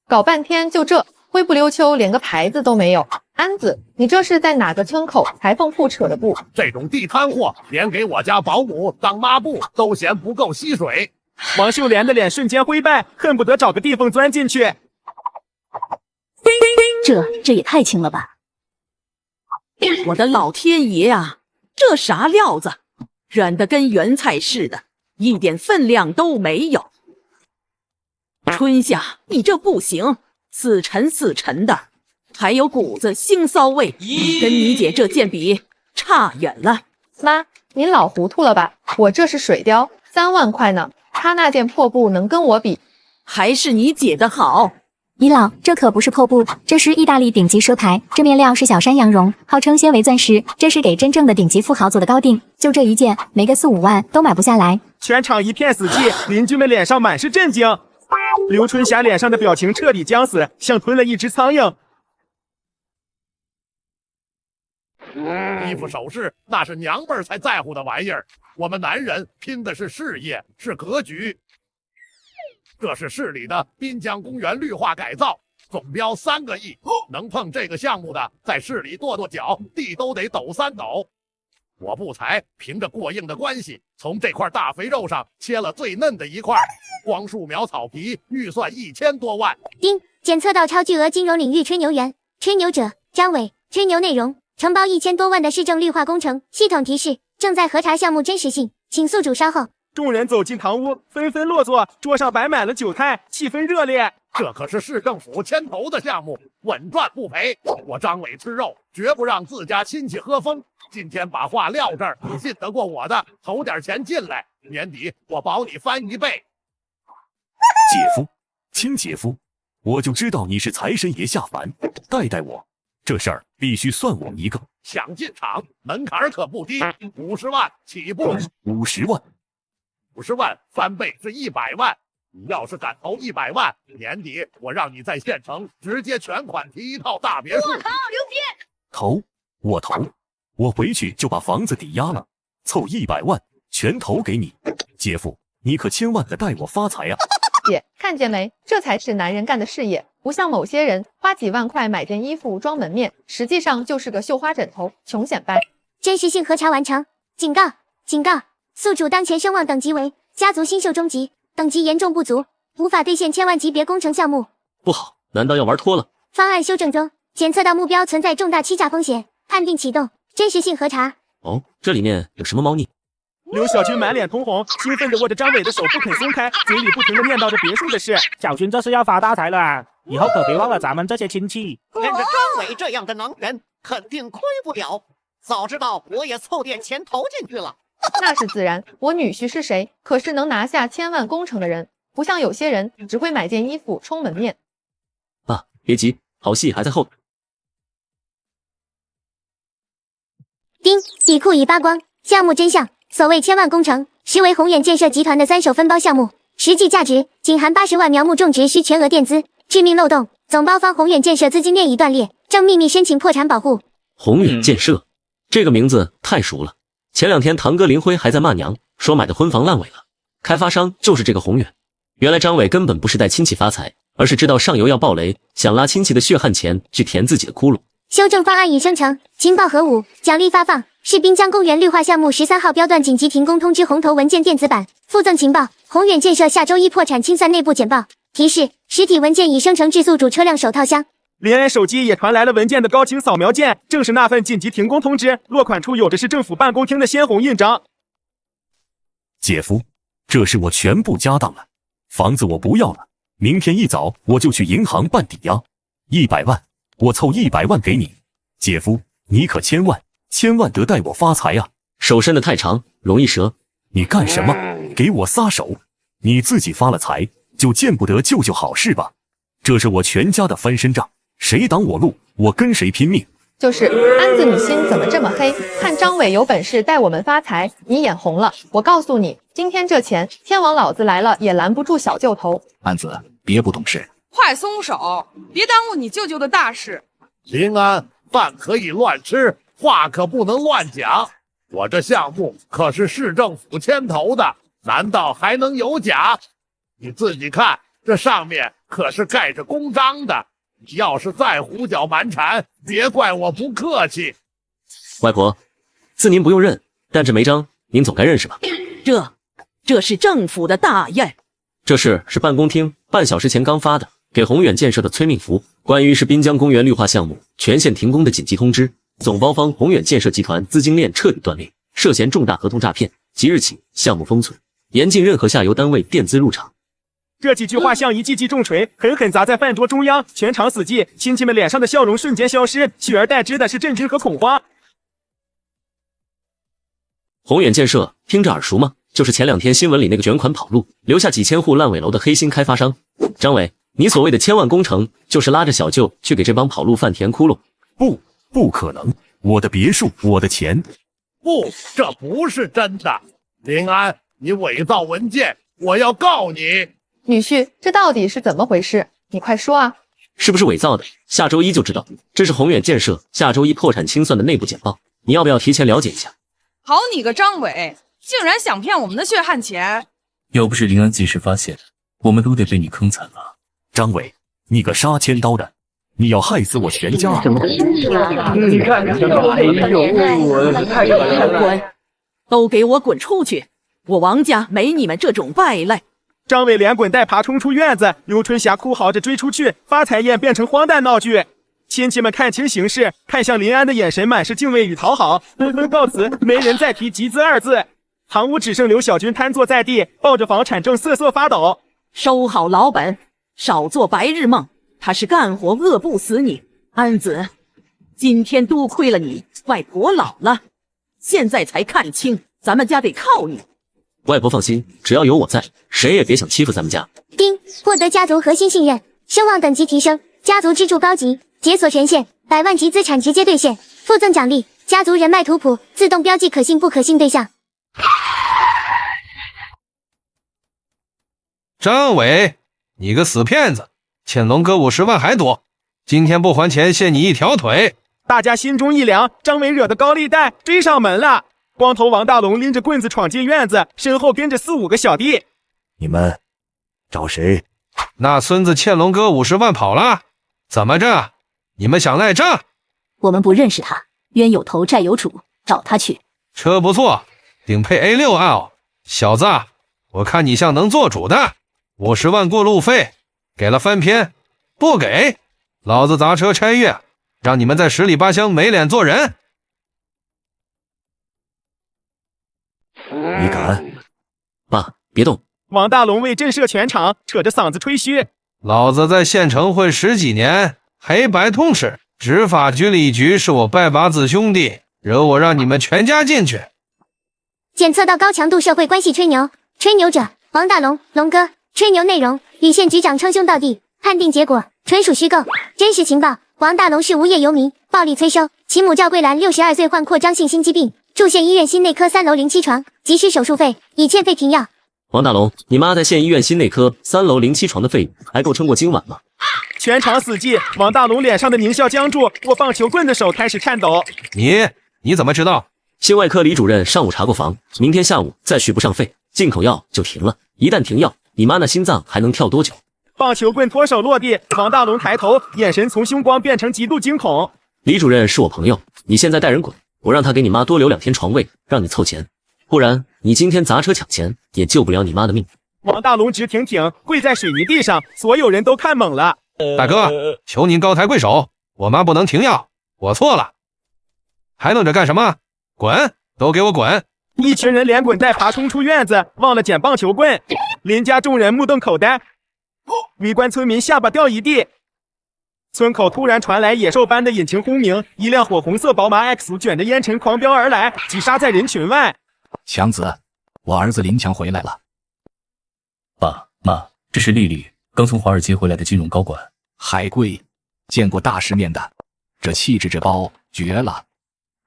搞半天就这，灰不溜秋，连个牌子都没有。安子，你这是在哪个村口裁缝铺扯的布？这种地摊货，连给我家保姆当抹布都嫌不够吸水。王秀莲的脸瞬间灰败，恨不得找个地缝钻进去。这也太轻了吧！我的老天爷啊，这啥料子，软的跟原菜似的，一点分量都没有。春夏，你这不行，死沉的，还有股子腥臊味，跟你姐这件比差远了。妈，您老糊涂了吧？我这是水貂，3万块呢，她那件破布能跟我比？还是你姐的好。姨老，这可不是破布，这是意大利顶级奢牌，这面料是小山羊绒，号称纤维钻石，这是给真正的顶级富豪做的高定，就这一件，没个4、5万都买不下来。全场一片死寂，邻居们脸上满是震惊。刘春霞脸上的表情彻底僵死，像吞了一只苍蝇。衣服首饰那是娘们儿才在乎的玩意儿，我们男人拼的是事业，是格局。这是市里的滨江公园绿化改造，总标3个亿。能碰这个项目的，在市里跺脚，地都得抖3抖。我不才凭着过硬的关系，从这块大肥肉上切了最嫩的一块，光树苗草皮，预算1000多万。丁，检测到超巨额金融领域吹牛员，吹牛者张伟，吹牛内容承包1000多万的市政绿化工程。系统提示：正在核查项目真实性，请宿主稍后。众人走进堂屋，纷纷落座，桌上摆满了酒菜，气氛热烈。这可是市政府牵头的项目，稳赚不赔。我张伟吃肉，绝不让自家亲戚喝风。今天把话撂这儿，你信得过我的，投点钱进来，年底我保你翻1倍。姐夫，亲姐夫，我就知道你是财神爷下凡，带我，这事儿必须算我一个。想进场，门槛可不低，50万起步。50万，50万翻倍是100万。你要是敢投100万，年底我让你在县城直接全款提一套大别墅。我靠，牛逼！投，我投，我回去就把房子抵押了，凑100万全投给你。姐夫，你可千万得带我发财啊！姐，看见没？这才是男人干的事业，不像某些人花几万块买件衣服装门面，实际上就是个绣花枕头，穷显摆。真实性核查完成。警告！警告！宿主当前声望等级为家族新秀中级，等级严重不足，无法兑现千万级别工程项目。不好，难道要玩脱了？方案修正中，检测到目标存在重大欺诈风险，判定启动真实性核查。哦，这里面有什么猫腻？刘小军满脸通红，兴奋地握着张伟的手不肯松开，嘴里不停地念叨着别墅的事。小军这是要发大财了啊！以后可别忘了咱们这些亲戚。跟着张伟这样的能人，肯定亏不了。早知道我也凑点钱投进去了。那是自然，我女婿是谁？可是能拿下千万工程的人，不像有些人只会买件衣服充门面。爸，别急，好戏还在后头。丁，底库已扒光，项目真相。所谓千万工程，实为宏远建设集团的3手分包项目，实际价值仅含80万苗木种植需全额垫资，致命漏洞，总包方宏远建设资金链已断裂，正秘密申请破产保护。宏远建设，这个名字太熟了。前2天堂哥林辉还在骂娘，说买的婚房烂尾了，开发商就是这个宏远。原来张伟根本不是带亲戚发财，而是知道上游要爆雷，想拉亲戚的血汗钱去填自己的窟窿。修正方案已生成，情报核武，奖励发放。是滨江公园绿化项目13号标段紧急停工通知红头文件电子版附赠情报，宏远建设下周1破产清算内部简报。提示：实体文件已生成至宿主车辆手套箱。林恩手机也传来了文件的高清扫描件，正是那份紧急停工通知，落款处有着市政府办公厅的鲜红印章。姐夫，这是我全部家当了，房子我不要了，明天一早我就去银行办抵押，100万，我凑100万给你。姐夫，你可千万得带我发财啊！手伸得太长，容易折。你干什么？给我撒手！你自己发了财，就见不得舅舅好事吧？这是我全家的翻身仗，谁挡我路，我跟谁拼命。就是安子，你心怎么这么黑？看张伟有本事带我们发财，你眼红了。我告诉你，今天这钱，天王老子来了也拦不住小舅头。安子，别不懂事，快松手，别耽误你舅舅的大事。林安，饭可以乱吃，话可不能乱讲。我这项目可是市政府牵头的，难道还能有假？你自己看，这上面可是盖着公章的。你要是再胡搅蛮缠，别怪我不客气。外婆，字您不用认，但这枚章您总该认识吧？这是政府的大雁。这是办公厅半小时前刚发的，给宏远建设的催命符，关于是滨江公园绿化项目全线停工的紧急通知。总包方宏远建设集团资金链彻底断裂，涉嫌重大合同诈骗，即日起项目封存，严禁任何下游单位垫资入场。这几句话像一记记重锤，狠狠砸在饭桌中央，全场死寂，亲戚们脸上的笑容瞬间消失，取而代之的是震惊和恐慌。宏远建设听着耳熟吗？就是前2天新闻里那个卷款跑路，留下几千户烂尾楼的黑心开发商。张伟，你所谓的千万工程，就是拉着小舅去给这帮跑路犯填窟窿？不可能，我的别墅，我的钱。不，这不是真的。林安，你伪造文件，我要告你。女婿，这到底是怎么回事？你快说啊！是不是伪造的？下周1就知道。这是宏远建设下周1破产清算的内部简报，你要不要提前了解一下？好你个张伟，竟然想骗我们的血汗钱！要不是林安及时发现，我们都得被你坑惨了。张伟，你个杀千刀的，你要害死我全家！你看，哎呦，我太可怜了！滚，都给我滚出去！我王家没你们这种败类！张伟连滚带爬冲出院子，刘春霞哭嚎着追出去，发财宴变成荒诞闹剧。亲戚们看清形势，看向林安的眼神满是敬畏与讨好，纷纷告辞，没人再提集资二字。堂屋只剩刘小军瘫坐在地，抱着房产正瑟瑟发抖。收好老本，少做白日梦。他是干活饿不死你，安子。今天多亏了你，外婆老了，现在才看清咱们家得靠你。外婆放心，只要有我在，谁也别想欺负咱们家。丁，获得家族核心信任，声望等级提升，家族支柱高级，解锁权限，100万级资产直接兑现，附赠奖励，家族人脉图谱自动标记可信不可信对象。张伟，你个死骗子！欠龙哥50万还多，今天不还钱，限你一条腿！大家心中一凉，张伟惹的高利贷追上门了。光头王大龙拎着棍子闯进院子，身后跟着4、5个小弟。你们找谁？那孙子欠龙哥50万跑了，怎么着？你们想赖账？我们不认识他，冤有头债有主，找他去。车不错，顶配 A6L， 小子，我看你像能做主的。50万过路费，给了翻篇，不给，老子砸车拆月，让你们在10里8乡没脸做人。你敢？爸，别动！王大龙为震慑全场，扯着嗓子吹嘘：老子在县城混10几年，黑白通吃，执法局里局是我拜把子兄弟，惹我让你们全家进去。检测到高强度社会关系吹牛，吹牛者王大龙，龙哥。吹牛内容与县局长称兄道弟，判定结果纯属虚构。真实情报：王大龙是无业游民，暴力催收，其母赵桂兰62岁患扩张性心肌病，住县医院心内科3楼07床，急需手术费，已欠费停药。王大龙，你妈在县医院心内科3楼07床的费用还够撑过今晚吗？全场死寂，王大龙脸上的狞笑僵住，握棒球棍的手开始颤抖。你怎么知道？心外科李主任上午查过房，明天下午再续不上费，进口药就停了。一旦停药，你妈那心脏还能跳多久？棒球棍脱手落地，王大龙抬头，眼神从凶光变成极度惊恐。李主任是我朋友，你现在带人滚，我让他给你妈多留2天床位，让你凑钱，不然你今天砸车抢钱也救不了你妈的命。王大龙直挺挺跪在水泥地上，所有人都看懵了。大哥，求您高抬贵手，我妈不能停药，我错了。还愣着干什么？滚，都给我滚！一群人连滚带爬冲出院子，忘了捡棒球棍。林家众人目瞪口呆，围观村民下巴掉一地。村口突然传来野兽般的引擎轰鸣，一辆火红色宝马 X 卷着烟尘狂飙而来，挤杀在人群外。强子，我儿子林强回来了。爸妈，这是丽丽，刚从华尔街回来的金融高管。海归，见过大世面的，这气质这包绝了。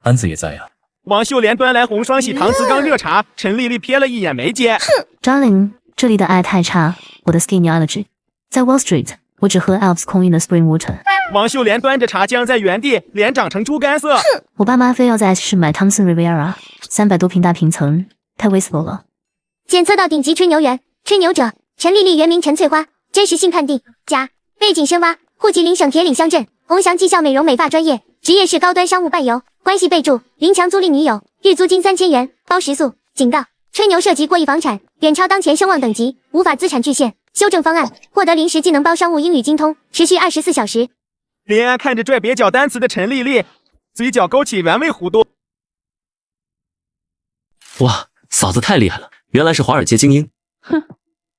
安子也在呀。王秀莲端来红双喜搪瓷缸热茶，陈丽丽瞥了一眼没接。Darling， 这里的爱太差，我的 skin allergy。在 Wall Street， 我只喝 Alps 空运的 Spring Water。王秀莲端着茶僵在原地，脸长成猪肝色。我爸妈非要在 S 市买 Thompson Riviera， 300多平大平层，太 wasteful 了。检测到顶级吹牛员，吹牛者陈丽丽原名陈翠花，真实性判定甲，背景深挖，户籍邻省铁岭乡镇，鸿翔技校美容美发专业，职业是高端商务伴游。关系备注：林强租赁女友，日租金3000元，包食宿。警告：吹牛涉及过亿房产，远超当前声望等级，无法资产巨献。修正方案：获得临时技能包商务英语精通，持续24小时。林安看着拽蹩脚单词的陈丽丽，嘴角勾起原味弧度。哇，嫂子太厉害了，原来是华尔街精英。哼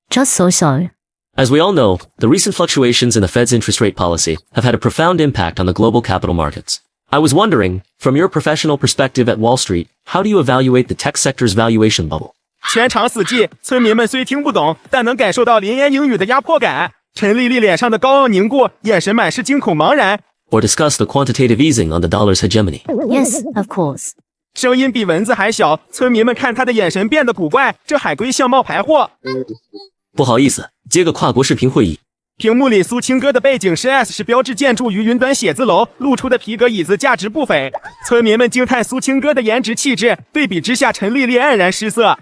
，Just so sorry. As we all know, the recent fluctuations in the Fed's interest rate policy have had a profound impact on the global capital markets. I was wondering, from your professional perspective at Wall Street, how do you evaluate the tech sector's valuation bubble? 全场死寂，村民们虽听不懂，但能感受到林言英语的压迫感。陈丽丽脸上的高傲凝固，眼神满是惊恐茫然。Or discuss the quantitative easing on the dollar's hegemony. Yes, of course. 声音比蚊子还小，村民们看他的眼神变得古怪，这海龟像冒牌货。不好意思，接个跨国视频会议。屏幕里苏青哥的背景是 S 是标志建筑与云端写字楼，露出的皮革椅子价值不菲。村民们惊叹苏青哥的颜值气质，对比之下陈丽丽黯然失色。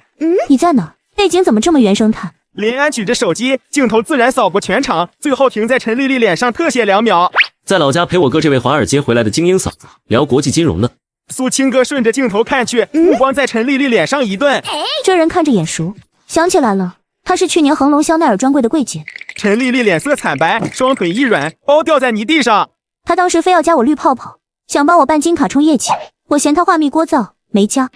你在哪？背景怎么这么原生态？林安举着手机，镜头自然扫过全场，最后停在陈丽丽脸上特写2秒。在老家陪我哥这位华尔街回来的精英嫂子聊国际金融呢。苏青哥顺着镜头看去，目光在陈丽丽脸上一顿。这人看着眼熟，想起来了，她是去年恒隆香奈儿专柜的柜姐。陈丽丽脸色惨白，双腿一软，包掉在泥地上。她当时非要加我绿泡泡，想帮我办金卡充业绩，我嫌她话密聒噪，没加。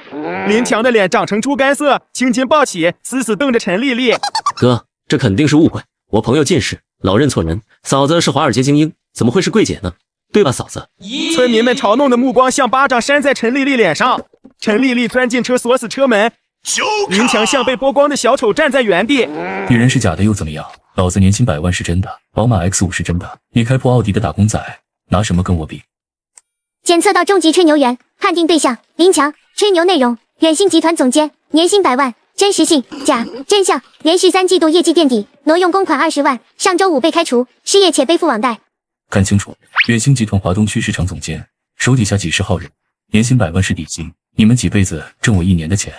林强的脸长成猪肝色，青筋暴起，死死瞪着陈丽丽。哥，这肯定是误会，我朋友近视，老认错人。嫂子是华尔街精英，怎么会是柜姐呢？对吧，嫂子？村民们嘲弄的目光像巴掌扇在陈丽丽脸上。陈丽丽钻进车，锁死车门。林强像被剥光的小丑站在原地。女人是假的又怎么样？老子年薪100万是真的，宝马 X5 是真的，你开破奥迪的打工仔，拿什么跟我比？检测到重级吹牛员，判定对象林强，吹牛内容远星集团总监，年薪100万，真实性假，真相连续3季度业绩垫底，挪用公款20万，上周5被开除，失业且背负网贷。看清楚，远星集团华东区市场总监，手底下几10号人，年薪100万是底薪，你们几辈子挣我1年的钱。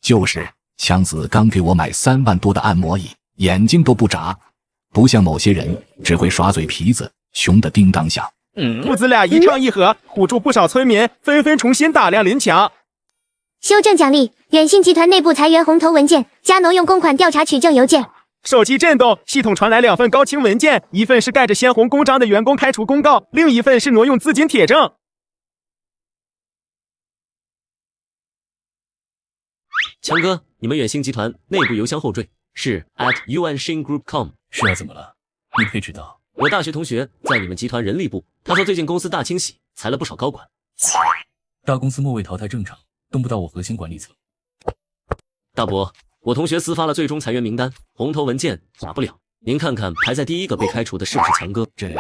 就是强子刚给我买3万多的按摩椅，眼睛都不眨，不像某些人只会耍嘴皮子，凶得叮当响。父子俩一唱一和，唬住不少村民，纷纷重新打量林强。修正奖励：远信集团内部裁员红头文件加挪用公款调查取证邮件。手机震动，系统传来2份高清文件，一份是盖着鲜红公章的员工开除公告，另一份是挪用资金铁证。强哥，你们远星集团内部邮箱后缀是 @yuanshin.group.com。是啊，怎么了？你可以知道。我大学同学在你们集团人力部，他说最近公司大清洗，裁了不少高管。大公司末位淘汰正常，动不到我核心管理层。大伯，我同学私发了最终裁员名单，红头文件假不了，您看看排在第一个被开除的是不是强哥？这。林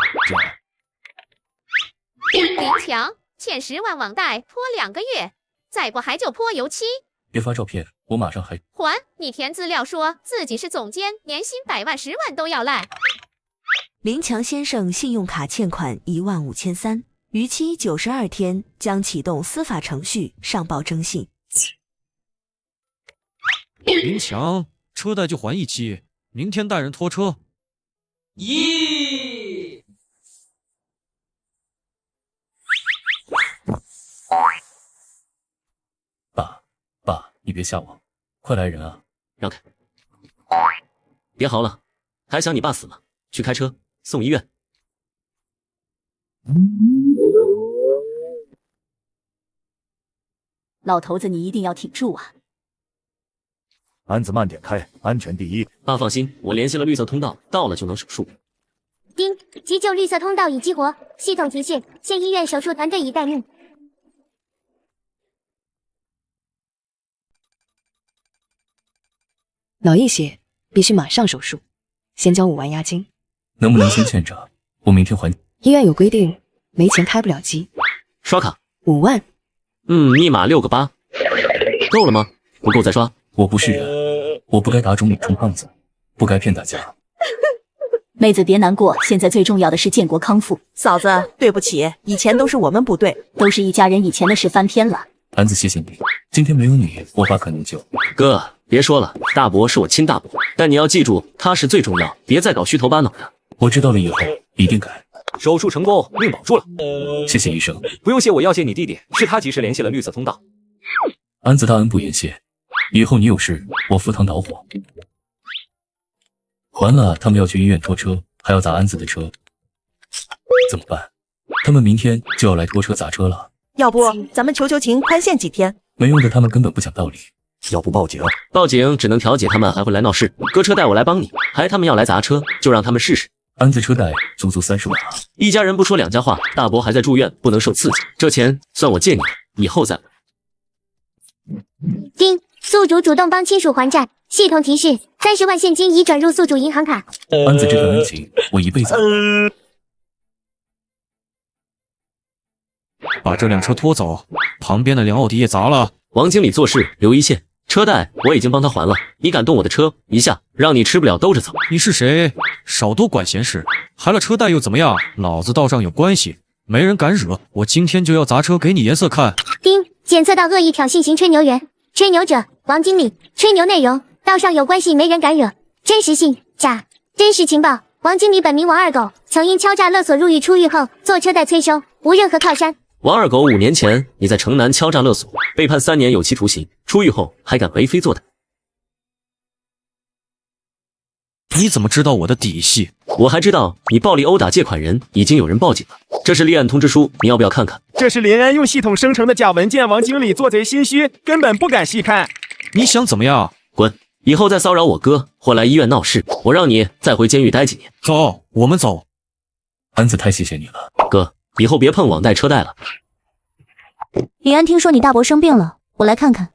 强欠10万网贷拖2个月，再不还就泼油漆。别发照片，我马上还。还！你填资料说自己是总监，年薪100万10万都要赖。林强先生信用卡欠款15300，逾期92天将启动司法程序上报征信。林强，车贷就还1期，明天带人拖车。爸，你别吓我，快来人啊！让开！别嚎了，还想你爸死吗？去开车送医院。老头子，你一定要挺住啊！安子慢点开，安全第一。爸放心，我联系了绿色通道，到了就能手术。丁，急救绿色通道已激活，系统提示：现医院手术团队已待命。脑溢血，必须马上手术，先交5万押金。能不能先欠着？我明天还你。医院有规定，没钱开不了机。刷卡5万。密码6个8，够了吗？不够再刷。我不是人，我不该打肿脸充胖子，不该骗大家。妹子别难过，现在最重要的是建国康复。嫂子，对不起，以前都是我们不对，都是一家人，以前的事翻篇了。安子，谢谢你，今天没有你，我爸可能就……哥，别说了，大伯是我亲大伯，但你要记住，他是最重要，别再搞虚头巴脑的。我知道了，以后一定改。手术成功，命保住了。谢谢医生。不用谢，我要谢你弟弟，是他及时联系了绿色通道。安子大恩不言谢，以后你有事，我赴汤蹈火。完了，他们要去医院拖车，还要砸安子的车，怎么办？他们明天就要来拖车砸车了。要不咱们求求情，宽限几天？没用的，他们根本不讲道理。要不报警？报警只能调解，他们还会来闹事。哥车贷我来帮你，还他们要来砸车，就让他们试试。安子车贷足足30万啊！一家人不说两家话，大伯还在住院，不能受刺激。这钱算我借你的，以后再。丁，宿主主动帮亲属还债，系统提示：30万现金已转入宿主银行卡。安子这段恩情，我一辈子。把这辆车拖走，旁边的辆奥迪也砸了。王经理做事留一线，车贷我已经帮他还了。你敢动我的车，一下让你吃不了兜着走。你是谁？少多管闲事，还了车贷又怎么样？老子道上有关系，没人敢惹。我今天就要砸车给你颜色看。丁，检测到恶意挑衅型吹牛员，吹牛者王经理，吹牛内容道上有关系，没人敢惹。真实性假。真实情报：王经理本名王二狗，曾因敲诈勒索入狱，出狱后坐车待催收，无任何靠山。王二狗，5年前你在城南敲诈勒索，被判3年有期徒刑，出狱后还敢为非作歹。你怎么知道我的底细？我还知道你暴力殴打借款人，已经有人报警了。这是立案通知书，你要不要看看？这是林安用系统生成的假文件，王经理做贼心虚，根本不敢细看。你想怎么样？滚！以后再骚扰我哥或来医院闹事，我让你再回监狱待几年。走，我们走。安子，太谢谢你了，哥，以后别碰网贷车贷了。林安听说你大伯生病了，我来看看。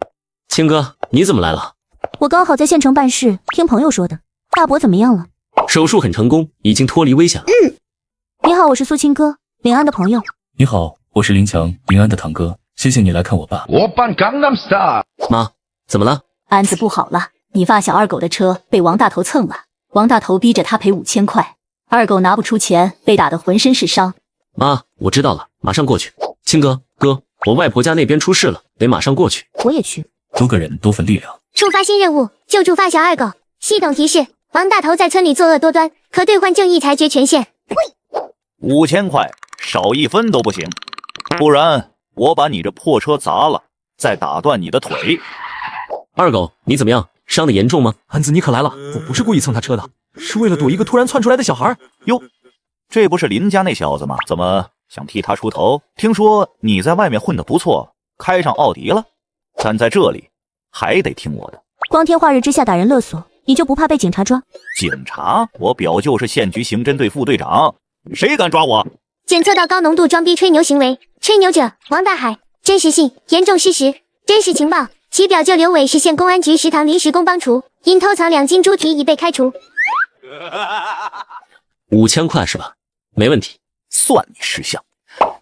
青哥，你怎么来了？我刚好在县城办事，听朋友说的。大伯怎么样了？手术很成功，已经脱离危险了。你好，我是苏青哥，林安的朋友。你好，我是林强，林安的堂哥。谢谢你来看我爸。我扮Gangnam Style。妈，怎么了？安子不好了，你发小二狗的车被王大头蹭了，王大头逼着他赔5000块，二狗拿不出钱，被打得浑身是伤。妈，我知道了，马上过去。青哥，哥，我外婆家那边出事了，得马上过去。我也去。多个人多份力量。触发新任务，救助发小二狗。系统提示：王大头在村里作恶多端，可兑换正义裁决权限。 5000块，少1分都不行，不然我把你这破车砸了，再打断你的腿。二狗，你怎么样？伤得严重吗？安子，你可来了，我不是故意蹭他车的，是为了躲一个突然窜出来的小孩。哟，这不是林家那小子吗？怎么想替他出头？听说你在外面混得不错，开上奥迪了，但在这里还得听我的。光天化日之下打人勒索，你就不怕被警察抓？警察？我表舅是县局刑侦队副队长，谁敢抓我？检测到高浓度装逼吹牛行为，吹牛者王大海，真实性严重事实，真实情报。 其表舅刘伟是县公安局食堂临时工帮厨，因偷藏2斤猪蹄已被开除。5000块是吧？没问题，算你识相。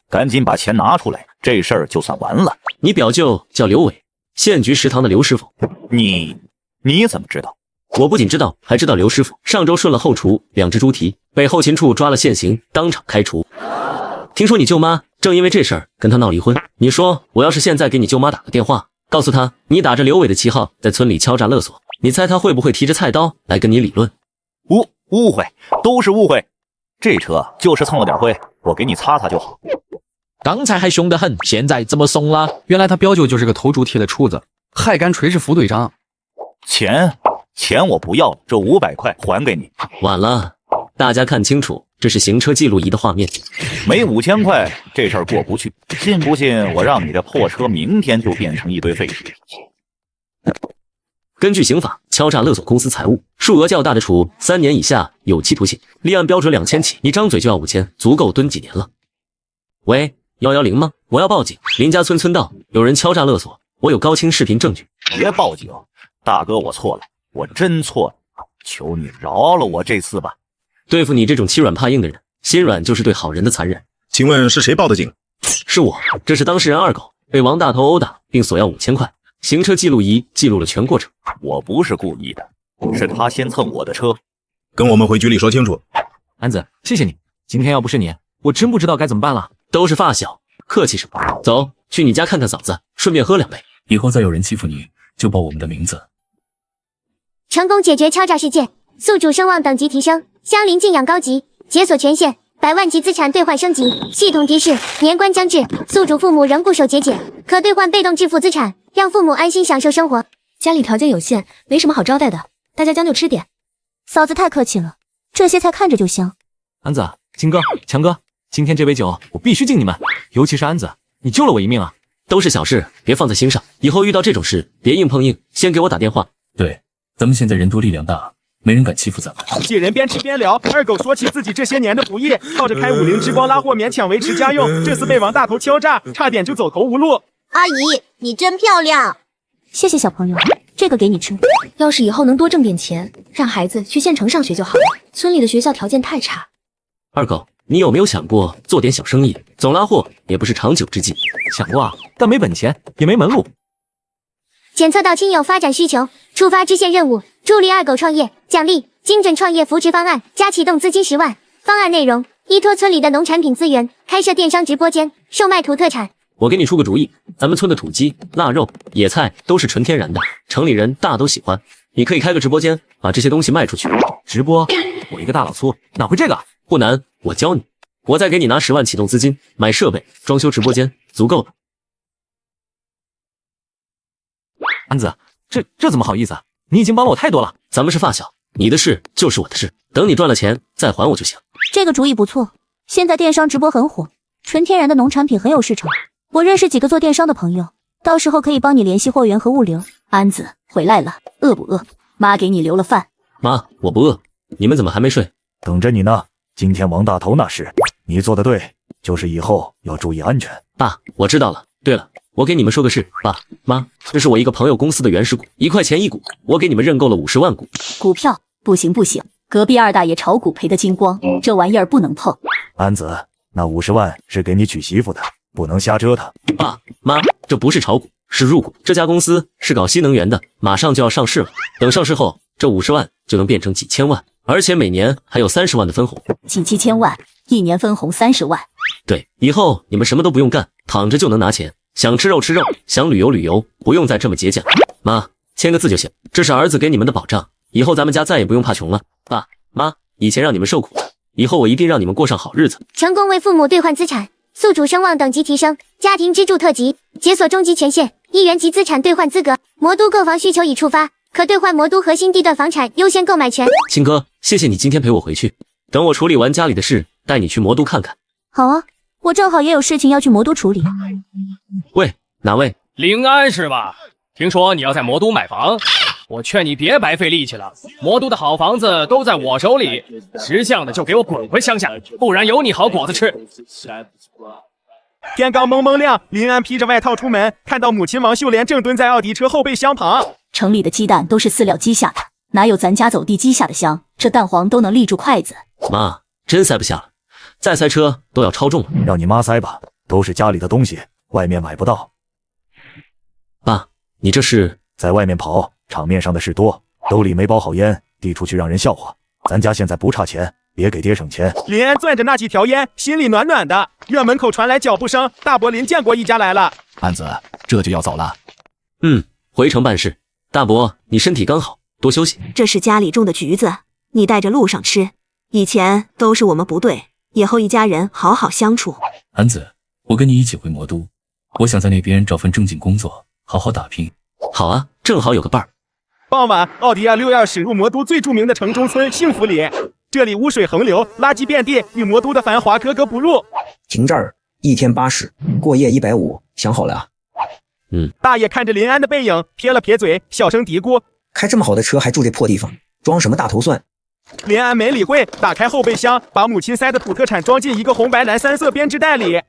赶紧把钱拿出来，这事儿就算完了。你表舅叫刘伟，县局食堂的刘师傅。你怎么知道？我不仅知道，还知道刘师傅上周顺了后厨2只猪蹄，被后勤处抓了现行，当场开除。听说你舅妈正因为这事儿跟他闹离婚。你说我要是现在给你舅妈打个电话？ 告诉他，你打着刘伟的旗号在村里敲诈勒索，你猜他会不会提着菜刀来跟你理论？误会，都是误会。这车就是蹭了点灰，我给你擦擦就好。刚才还凶得很，现在怎么怂了？原来他表舅就是个偷猪蹄的厨子，还敢吹是副队长。钱我不要了，这500块还给你。晚了，大家看清楚，这是行车记录仪的画面。 没5000块，这事儿过不去。信不信我让你这破车明天就变成一堆废纸？根据刑法，敲诈勒索公私财物，数额较大的处3年以下有期徒刑。立案标准2000起，你张嘴就要5000，足够蹲几年了。喂，110吗？我要报警。林家村村道有人敲诈勒索，我有高清视频证据。别报警，大哥，我错了，我真错了，求你饶了我这次吧。对付你这种欺软怕硬的人。 心软就是对好人的残忍。请问是谁报的警？是我，这是当事人二狗被王大头殴打，并索要5000块。行车记录仪记录了全过程。我不是故意的，是他先蹭我的车。跟我们回局里说清楚。安子，谢谢你。今天要不是你，我真不知道该怎么办了。都是发小，客气什么？走，去你家看看嫂子，顺便喝2杯。以后再有人欺负你，就报我们的名字。成功解决敲诈事件，宿主声望等级提升，相邻敬仰高级。 解锁权限，100万级资产兑换升级。系统提示：年关将至，宿主父母仍固守节俭，可兑换被动致富资产，让父母安心享受生活。家里条件有限，没什么好招待的，大家将就吃点。嫂子太客气了，这些菜看着就香。安子、金哥、强哥，今天这杯酒我必须敬你们，尤其是安子，你救了我一命啊！都是小事，别放在心上。以后遇到这种事，别硬碰硬，先给我打电话。对，咱们现在人多力量大。 没人敢欺负咱们。几人边吃边聊，二狗说起自己这些年的不易，靠着开50之光拉货勉强维持家用，这次被王大头敲诈，差点就走投无路。阿姨，你真漂亮，谢谢小朋友，这个给你吃。要是以后能多挣点钱，让孩子去县城上学就好了，村里的学校条件太差。二狗，你有没有想过做点小生意？总拉货也不是长久之计。想过啊，但没本钱，也没门路。 检测到亲友发展需求，触发支线任务，助力二狗创业，奖励精准创业扶持方案，加启动资金10万。方案内容：依托村里的农产品资源，开设电商直播间，售卖土特产。我给你出个主意，咱们村的土鸡、腊肉、野菜都是纯天然的，城里人大都喜欢。你可以开个直播间，把这些东西卖出去。直播？我一个大老粗哪会这个？不难，我教你。我再给你拿10万启动资金，买设备，装修直播间，足够了。安子，这怎么好意思？你已经帮了我太多了。咱们是发小，你的事就是我的事，等你赚了钱再还我就行。这个主意不错，现在电商直播很火，纯天然的农产品很有市场。我认识几个做电商的朋友，到时候可以帮你联系货源和物流。安子回来了，饿不饿？妈给你留了饭。妈，我不饿。你们怎么还没睡？等着你呢。今天王大头那事，你做的对，就是以后要注意安全。爸，我知道了。对了，我给你们说个事，爸妈，这是我一个朋友公司的原始股，1块钱1股，我给你们认购了50万股。股票不行不行，隔壁二大爷炒股赔得精光，这玩意儿不能碰。安子，那50万是给你娶媳妇的，不能瞎折腾。爸妈，这不是炒股，是入股。这家公司是搞新能源的，马上就要上市了。等上市后，这50万就能变成几千万，而且每年还有30万的分红。几7000万，一年分红30万。对，以后你们什么都不用干，躺着就能拿钱。想吃肉吃肉，想旅游旅游，不用再这么节俭。妈，签个字就行，这是儿子给你们的保障，以后咱们家再也不用怕穷了。爸妈，以前让你们受苦了，以后我一定让你们过上好日子。成功为父母兑换资产，宿主声望等级提升，家庭支柱特级，解锁终极权限，1元级资产兑换资格。魔都购房需求已触发，可兑换魔都核心地段房产优先购买权。亲哥，谢谢你今天陪我回去，等我处理完家里的事，带你去魔都看看。好啊，我正好也有事情要去魔都处理。喂，哪位？临安是吧？听说你要在魔都买房，我劝你别白费力气了。魔都的好房子都在我手里，识相的就给我滚回乡下，不然有你好果子吃。天刚蒙蒙亮，林安披着外套出门，看到母亲王秀莲正蹲在奥迪车后备箱旁。城里的鸡蛋都是饲料鸡下的，哪有咱家走地鸡下的香？这蛋黄都能立住筷子。妈，真塞不下了，再塞车都要超重了。让你妈塞吧，都是家里的东西，外面买不到。爸，你这是在外面跑，场面上的事多，兜里没包好烟，递出去让人笑话。咱家现在不差钱，别给爹省钱。林安攥着那几条烟，心里暖暖的。院门口传来脚步声，大伯林见过一家来了。安子，这就要走了？回城办事。大伯，你身体刚好，多休息。这是家里种的橘子，你带着路上吃。以前都是我们不对，以后一家人好好相处。安子，我跟你一起回魔都，我想在那边找份正经工作，好好打拼。好啊，正好有个伴儿。傍晚，奥迪261驶入魔都最著名的城中村幸福里，这里污水横流，垃圾遍地，与魔都的繁华格格不入。停这儿，1天80，过夜150，想好了啊？大爷看着林安的背影，撇了撇嘴，小声嘀咕：开这么好的车还住这破地方，装什么大头蒜？林安没理会，打开后备箱，把母亲塞的土特产装进一个红白蓝3色编织袋里。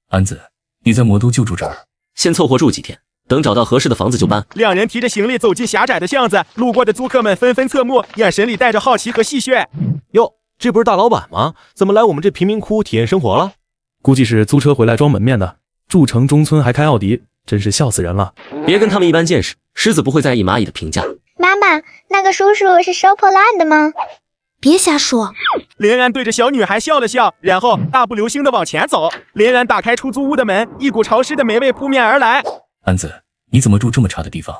安子，你在魔都就住这儿？先凑合住几天，等找到合适的房子就搬。两人提着行李走进狭窄的巷子，路过的租客们纷纷侧目，眼神里带着好奇和戏谑。哟，这不是大老板吗？怎么来我们这贫民窟体验生活了？估计是租车回来装门面的。住城中村还开奥迪，真是笑死人了。别跟他们一般见识，狮子不会在意蚂蚁的评价。妈妈，那个叔叔是收破烂的吗？别瞎说。林安对着小女孩笑了笑，然后大步流星的往前走。林安打开出租屋的门，一股潮湿的霉味扑面而来。安子，你怎么住这么差的地方？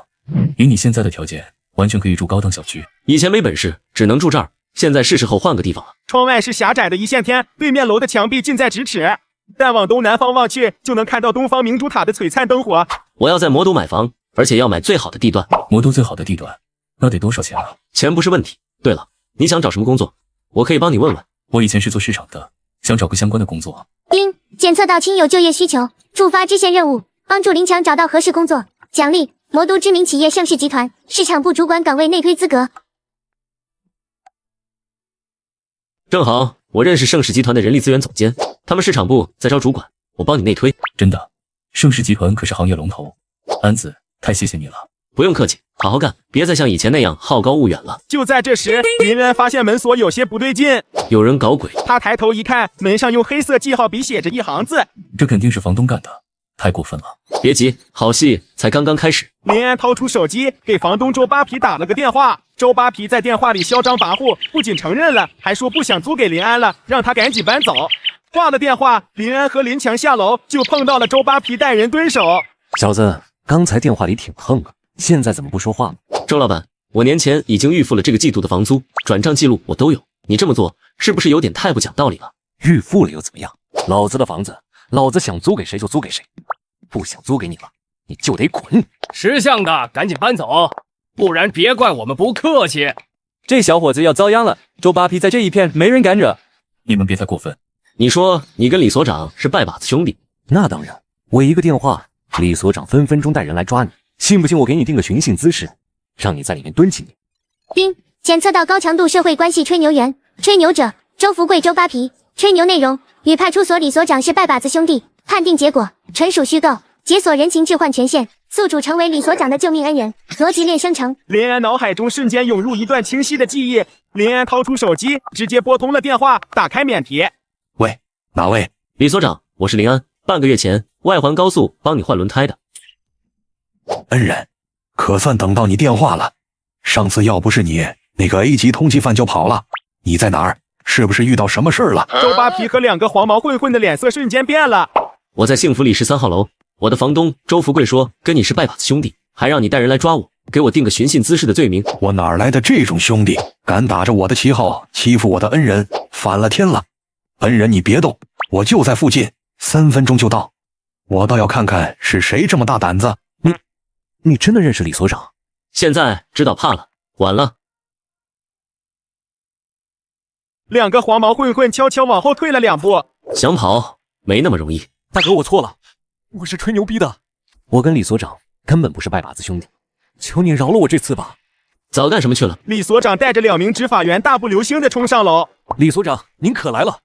以你现在的条件，完全可以住高档小区。以前没本事，只能住这儿，现在是时候换个地方了。窗外是狭窄的一线天，对面楼的墙壁近在咫尺，但往东南方望去，就能看到东方明珠塔的璀璨灯火。我要在魔都买房，而且要买最好的地段。魔都最好的地段，那得多少钱啊？钱不是问题。对了，你想找什么工作？我可以帮你问问。我以前是做市场的，想找个相关的工作。丁，检测到亲友就业需求，触发支线任务，帮助林强找到合适工作。奖励：魔都知名企业盛世集团市场部主管岗位内推资格。正好，我认识盛世集团的人力资源总监，他们市场部在招主管，我帮你内推。真的？盛世集团可是行业龙头。安子，太谢谢你了。不用客气，好好干，别再像以前那样好高骛远了。就在这时，林安发现门锁有些不对劲，有人搞鬼。他抬头一看，门上用黑色记号笔写着一行字，这肯定是房东干的，太过分了。别急，好戏才刚刚开始。林安掏出手机，给房东周扒皮打了个电话。周扒皮在电话里嚣张跋扈，不仅承认了，还说不想租给林安了，让他赶紧搬走。挂了电话，林安和林强下楼，就碰到了周扒皮带人蹲守。小子，刚才电话里挺横啊，现在怎么不说话了？周老板，我年前已经预付了这个季度的房租，转账记录我都有。你这么做是不是有点太不讲道理了？预付了又怎么样？老子的房子，老子想租给谁就租给谁，不想租给你了，你就得滚。识相的赶紧搬走，不然别怪我们不客气。这小伙子要遭殃了，周扒皮在这一片没人敢惹。你们别太过分。你说你跟李所长是拜把子兄弟？那当然，我一个电话，李所长分分钟带人来抓你，信不信我给你定个寻衅滋事，让你在里面蹲几年？丁，检测到高强度社会关系吹牛员，吹牛者周福贵、周扒皮。吹牛内容与派出所李所长是拜把子兄弟，判定结果纯属虚构，解锁人情置换权限，宿主成为李所长的救命恩人，逻辑链生成。林安脑海中瞬间涌入一段清晰的记忆，林安掏出手机，直接拨通了电话，打开免提。喂，哪位？李所长，我是林安，半个月前外环高速帮你换轮胎的。恩人，可算等到你电话了。上次要不是你，那个 A 级通缉犯就跑了。你在哪儿？是不是遇到什么事儿了？周扒皮和两个黄毛混混的脸色瞬间变了。我在幸福里13号楼，我的房东周福贵说跟你是拜把子兄弟，还让你带人来抓我，给我定个寻衅滋事的罪名。我哪来的这种兄弟，敢打着我的旗号欺负我的恩人，反了天了。恩人你别动，我就在附近，3分钟就到。我倒要看看是谁这么大胆子。你真的认识李所长？现在知道怕了，晚了。两个黄毛混混悄悄往后退了2步，想跑没那么容易。大哥，我错了，我是吹牛逼的。我跟李所长根本不是拜把子兄弟，求你饶了我这次吧。早干什么去了？李所长带着2名执法员大步流星的冲上楼。李所长，您可来了，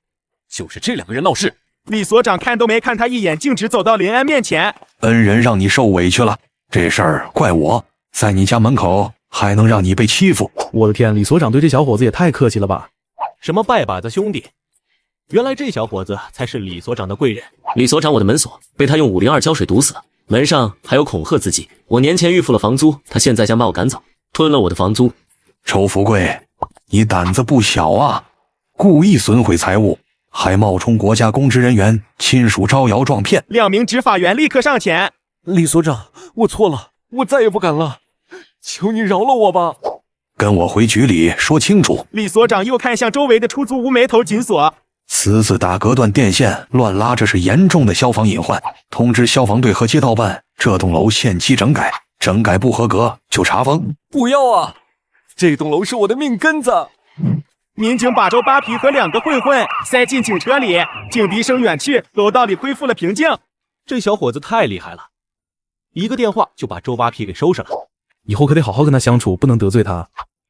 就是这2个人闹事。李所长看都没看他一眼，径直走到林安面前。恩人让你受委屈了，这事儿怪我，在你家门口还能让你被欺负。我的天，李所长对这小伙子也太客气了吧。什么拜把子兄弟？原来这小伙子才是李所长的贵人。李所长我的门锁被他用502胶水堵死了，门上还有恐吓字迹。我年前预付了房租，他现在想把我赶走，吞了我的房租。周福贵，你胆子不小啊！故意损毁财物，还冒充国家公职人员，亲属招摇撞骗。 2名执法员立刻上前。李所长，我错了，我再也不敢了，求你饶了我吧。跟我回局里说清楚。李所长又看向周围的出租屋，眉头紧锁。私自打隔断电线、乱拉，这是严重的消防隐患。通知消防队和街道办，这栋楼限期整改，整改不合格就查封。不要啊！这栋楼是我的命根子。民警把周扒皮和2个混混塞进警车里，警笛声远去，楼道里恢复了平静。这小伙子太厉害了，一个电话就把周扒皮给收拾了。以后可得好好跟他相处，不能得罪他。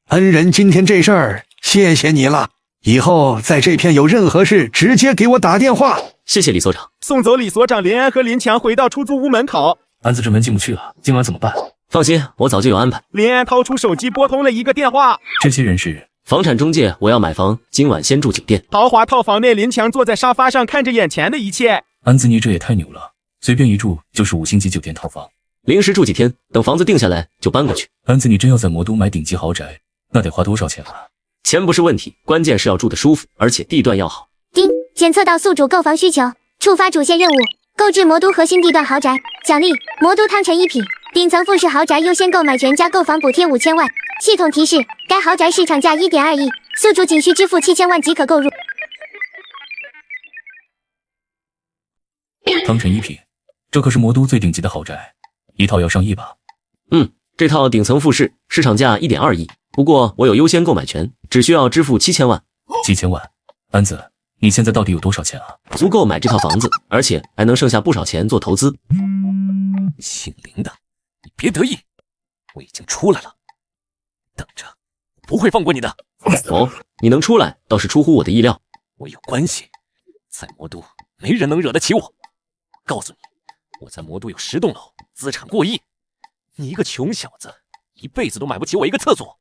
恩人，今天这事儿谢谢你了，以后在这片有任何事直接给我打电话。谢谢李所长。送走李所长，林安和林强回到出租屋门口。安子这门进不去了，今晚怎么办？放心，我早就有安排。林安掏出手机拨通了一个电话。这些人是房产中介，我要买房，今晚先住酒店。豪华套房内，林强坐在沙发上看着眼前的一切。安子，你这也太牛了，随便一住就是5星级酒店套房。临时住几天，等房子定下来就搬过去。安子，你真要在魔都买顶级豪宅，那得花多少钱啊？钱不是问题，关键是要住得舒服，而且地段要好。丁，检测到宿主购房需求，触发主线任务，购置魔都核心地段豪宅，奖励魔都汤臣一品，顶层复式豪宅优先购买权加购房补贴5000万。系统提示：该豪宅市场价1.2亿，宿主仅需支付7000万即可购入。汤臣一品，这可是魔都最顶级的豪宅，一套要上亿吧？这套顶层复式市场价1.2亿，不过我有优先购买权，只需要支付7000万。7000万，安子，你现在到底有多少钱啊？足够买这套房子，而且还能剩下不少钱做投资。姓林的，你别得意，我已经出来了，等着，不会放过你的。哦，你能出来倒是出乎我的意料。我有关系，在魔都没人能惹得起我。告诉你，我在魔都有10栋楼，资产过亿。你一个穷小子，一辈子都买不起我一个厕所。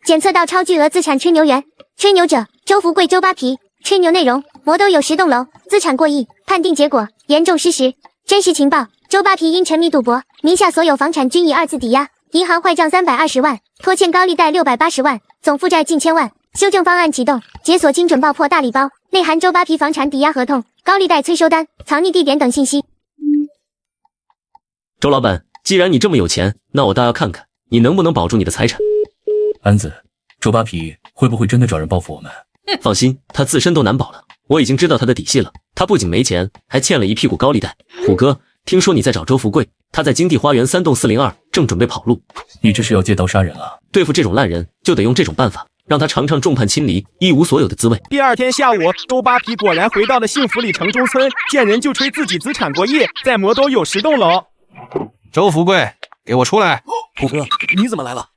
检测到超巨额资产吹牛员，吹牛者周福贵、周扒皮。吹牛内容：魔都有10栋楼，资产过亿。判定结果：严重失实。真实情报：周扒皮因沉迷赌博，名下所有房产均以2字抵押，银行坏账320万，拖欠高利贷680万，总负债近1000万。修正方案启动，解锁精准爆破大礼包，内含周扒皮房产抵押合同、高利贷催收单、藏匿地点等信息。周老板，既然你这么有钱，那我倒要看看你能不能保住你的财产。安子，周扒皮会不会真的找人报复我们？放心，他自身都难保了。我已经知道他的底细了，他不仅没钱，还欠了一屁股高利贷。虎哥，听说你在找周富贵，他在金地花园3栋402，正准备跑路。你这是要借刀杀人啊？对付这种烂人，就得用这种办法，让他尝尝众叛亲离、一无所有的滋味。第二天下午，周扒皮果然回到了幸福里城中村，见人就吹自己资产过亿，在魔都有10栋楼。周富贵，给我出来！虎哥，你怎么来了？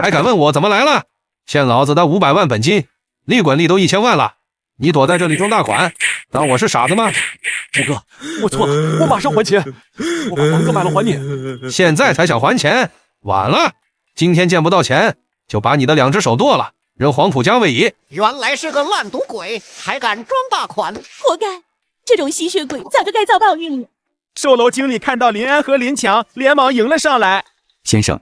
还敢问我怎么来了？欠老子的500万本金，利滚利都1000万了，你躲在这里装大款，当我是傻子吗？虎哥，我错了，我马上还钱，我把房子卖了还你。现在才想还钱，晚了。今天见不到钱，就把你的2只手剁了，扔黄浦江位移。原来是个烂赌鬼，还敢装大款，活该！这种吸血鬼早就该遭报应了。售楼经理看到林安和林强，连忙迎了上来。先生，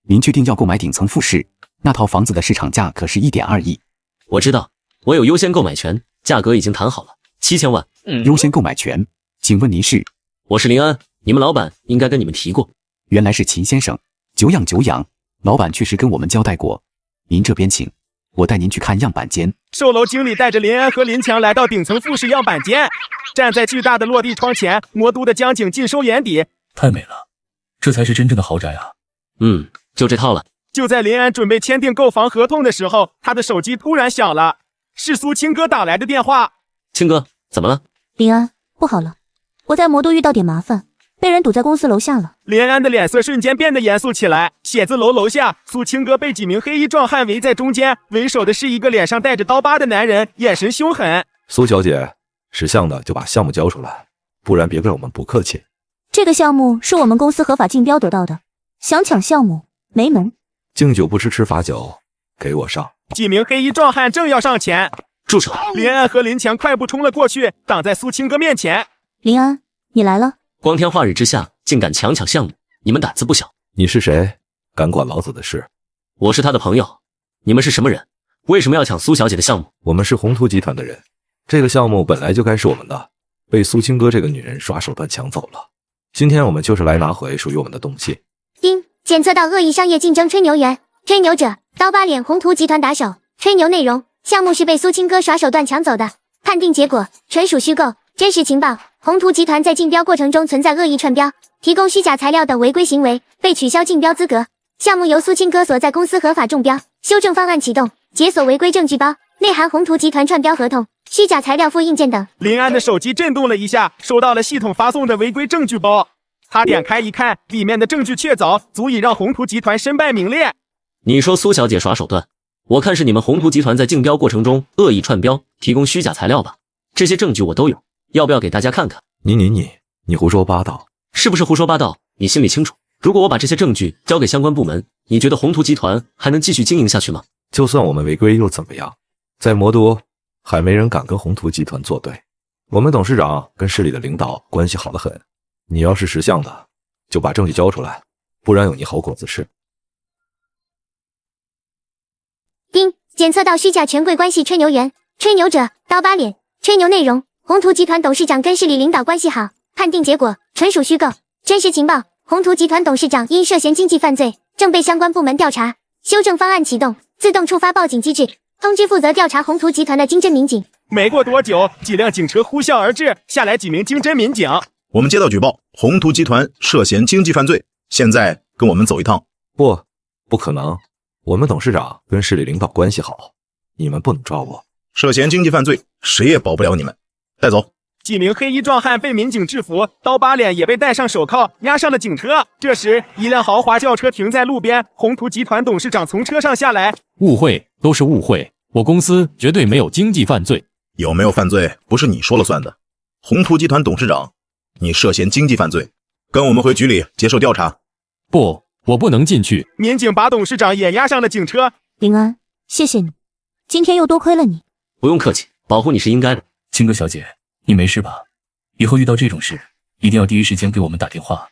您确定要购买顶层复式？那套房子的市场价可是1.2亿。我知道，我有优先购买权，价格已经谈好了，7000万。优先购买权？请问您是？我是林安，你们老板应该跟你们提过。原来是秦先生，久仰久仰。老板确实跟我们交代过。您这边请，我带您去看样板间。售楼经理带着林安和林强来到顶层复式样板间，站在巨大的落地窗前，魔都的江景尽收眼底。太美了，这才是真正的豪宅啊！就这套了。就在林安准备签订购房合同的时候，他的手机突然响了，是苏青哥打来的电话。青哥，怎么了？林安，不好了，我在魔都遇到点麻烦，被人堵在公司楼下了。林安的脸色瞬间变得严肃起来。写字楼楼下，苏青哥被几名黑衣壮汉围在中间，为首的是一个脸上带着刀疤的男人，眼神凶狠。苏小姐，识相的就把项目交出来，不然别怪我们不客气。这个项目是我们公司合法竞标得到的，想抢项目没门。敬酒不吃罚酒，给我上！几名黑衣壮汉正要上前，住手！林安和林强快步冲了过去，挡在苏青哥面前。林安，你来了！光天化日之下，竟敢强抢项目，你们胆子不小。你是谁？敢管老子的事？我是他的朋友。你们是什么人？为什么要抢苏小姐的项目？我们是宏图集团的人，这个项目本来就该是我们的，被苏青哥这个女人耍手段抢走了。今天我们就是来拿回属于我们的东西。丁，检测到恶意商业竞争吹牛员，吹牛者刀疤脸宏图集团打手，吹牛内容项目是被苏青哥耍手段抢走的，判定结果纯属虚构，真实情报宏图集团在竞标过程中存在恶意串标、提供虚假材料等违规行为，被取消竞标资格。项目由苏青哥所在公司合法中标，修正方案启动，解锁违规证据包，内含宏图集团串标合同、虚假材料复印件等。林安的手机震动了一下，收到了系统发送的违规证据包。他点开一看，里面的证据确凿，足以让宏图集团身败名裂。你说苏小姐耍手段，我看是你们宏图集团在竞标过程中恶意串标，提供虚假材料吧？这些证据我都有，要不要给大家看看？你胡说八道，是不是胡说八道？你心里清楚。如果我把这些证据交给相关部门，你觉得宏图集团还能继续经营下去吗？就算我们违规又怎么样？在魔都还没人敢跟宏图集团作对。我们董事长跟市里的领导关系好得很，你要是识相的，就把证据交出来，不然有你好果子吃。丁，检测到虚假权贵关系吹牛员，吹牛者刀疤脸，吹牛内容宏图集团董事长跟市里领导关系好，判定结果纯属虚构，真实情报宏图集团董事长因涉嫌经济犯罪，正被相关部门调查，修正方案启动，自动触发报警机制，通知负责调查宏图集团的经侦民警。没过多久，几辆警车呼啸而至，下来几名经侦民警。我们接到举报，宏图集团涉嫌经济犯罪，现在跟我们走一趟。不可能，我们董事长跟市里领导关系好，你们不能抓我。涉嫌经济犯罪，谁也保不了你们。带走。几名黑衣壮汉被民警制服，刀疤脸也被戴上手铐，押上了警车。这时，一辆豪华轿车停在路边，宏图集团董事长从车上下来。误会都是误会，我公司绝对没有经济犯罪。有没有犯罪不是你说了算的。宏图集团董事长，你涉嫌经济犯罪，跟我们回局里接受调查。不，我不能进去。民警把董事长也押上了警车。林安，谢谢你，今天又多亏了你。不用客气，保护你是应该的。青哥小姐，你没事吧？以后遇到这种事，一定要第一时间给我们打电话。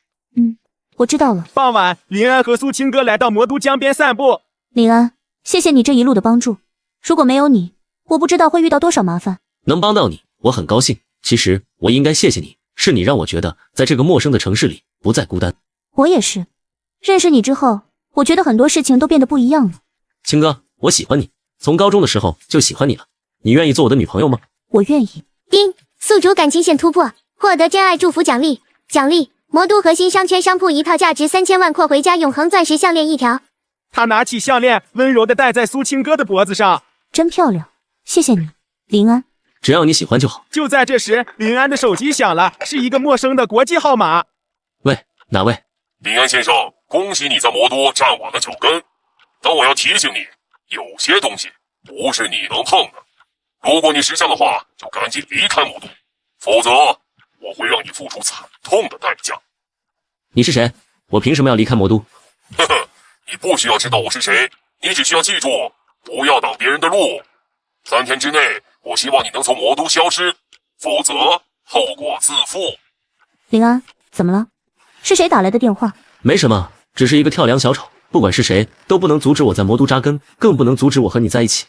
我知道了。傍晚，林安和苏青哥来到魔都江边散步。林安，谢谢你这一路的帮助，如果没有你，我不知道会遇到多少麻烦。能帮到你，我很高兴。其实我应该谢谢你，是你让我觉得在这个陌生的城市里不再孤单。我也是，认识你之后，我觉得很多事情都变得不一样了。青哥，我喜欢你，从高中的时候就喜欢你了，你愿意做我的女朋友吗？我愿意。丁，宿主感情线突破，获得真爱祝福奖励。奖励：魔都核心商圈商铺一套价值3000万扩回加永恒钻石项链1条。他拿起项链，温柔地戴在苏青哥的脖子上，真漂亮，谢谢你，林安。只要你喜欢就好。就在这时，林安的手机响了，是一个陌生的国际号码。喂，哪位？林安先生，恭喜你在魔都站稳了脚跟，但我要提醒你，有些东西不是你能碰的。如果你识相的话，就赶紧离开魔都，否则我会让你付出惨痛的代价。你是谁？我凭什么要离开魔都？呵呵，你不需要知道我是谁，你只需要记住，不要挡别人的路。3天之内，我希望你能从魔都消失，否则后果自负。林安，怎么了？是谁打来的电话？没什么，只是一个跳梁小丑，不管是谁都不能阻止我在魔都扎根，更不能阻止我和你在一起。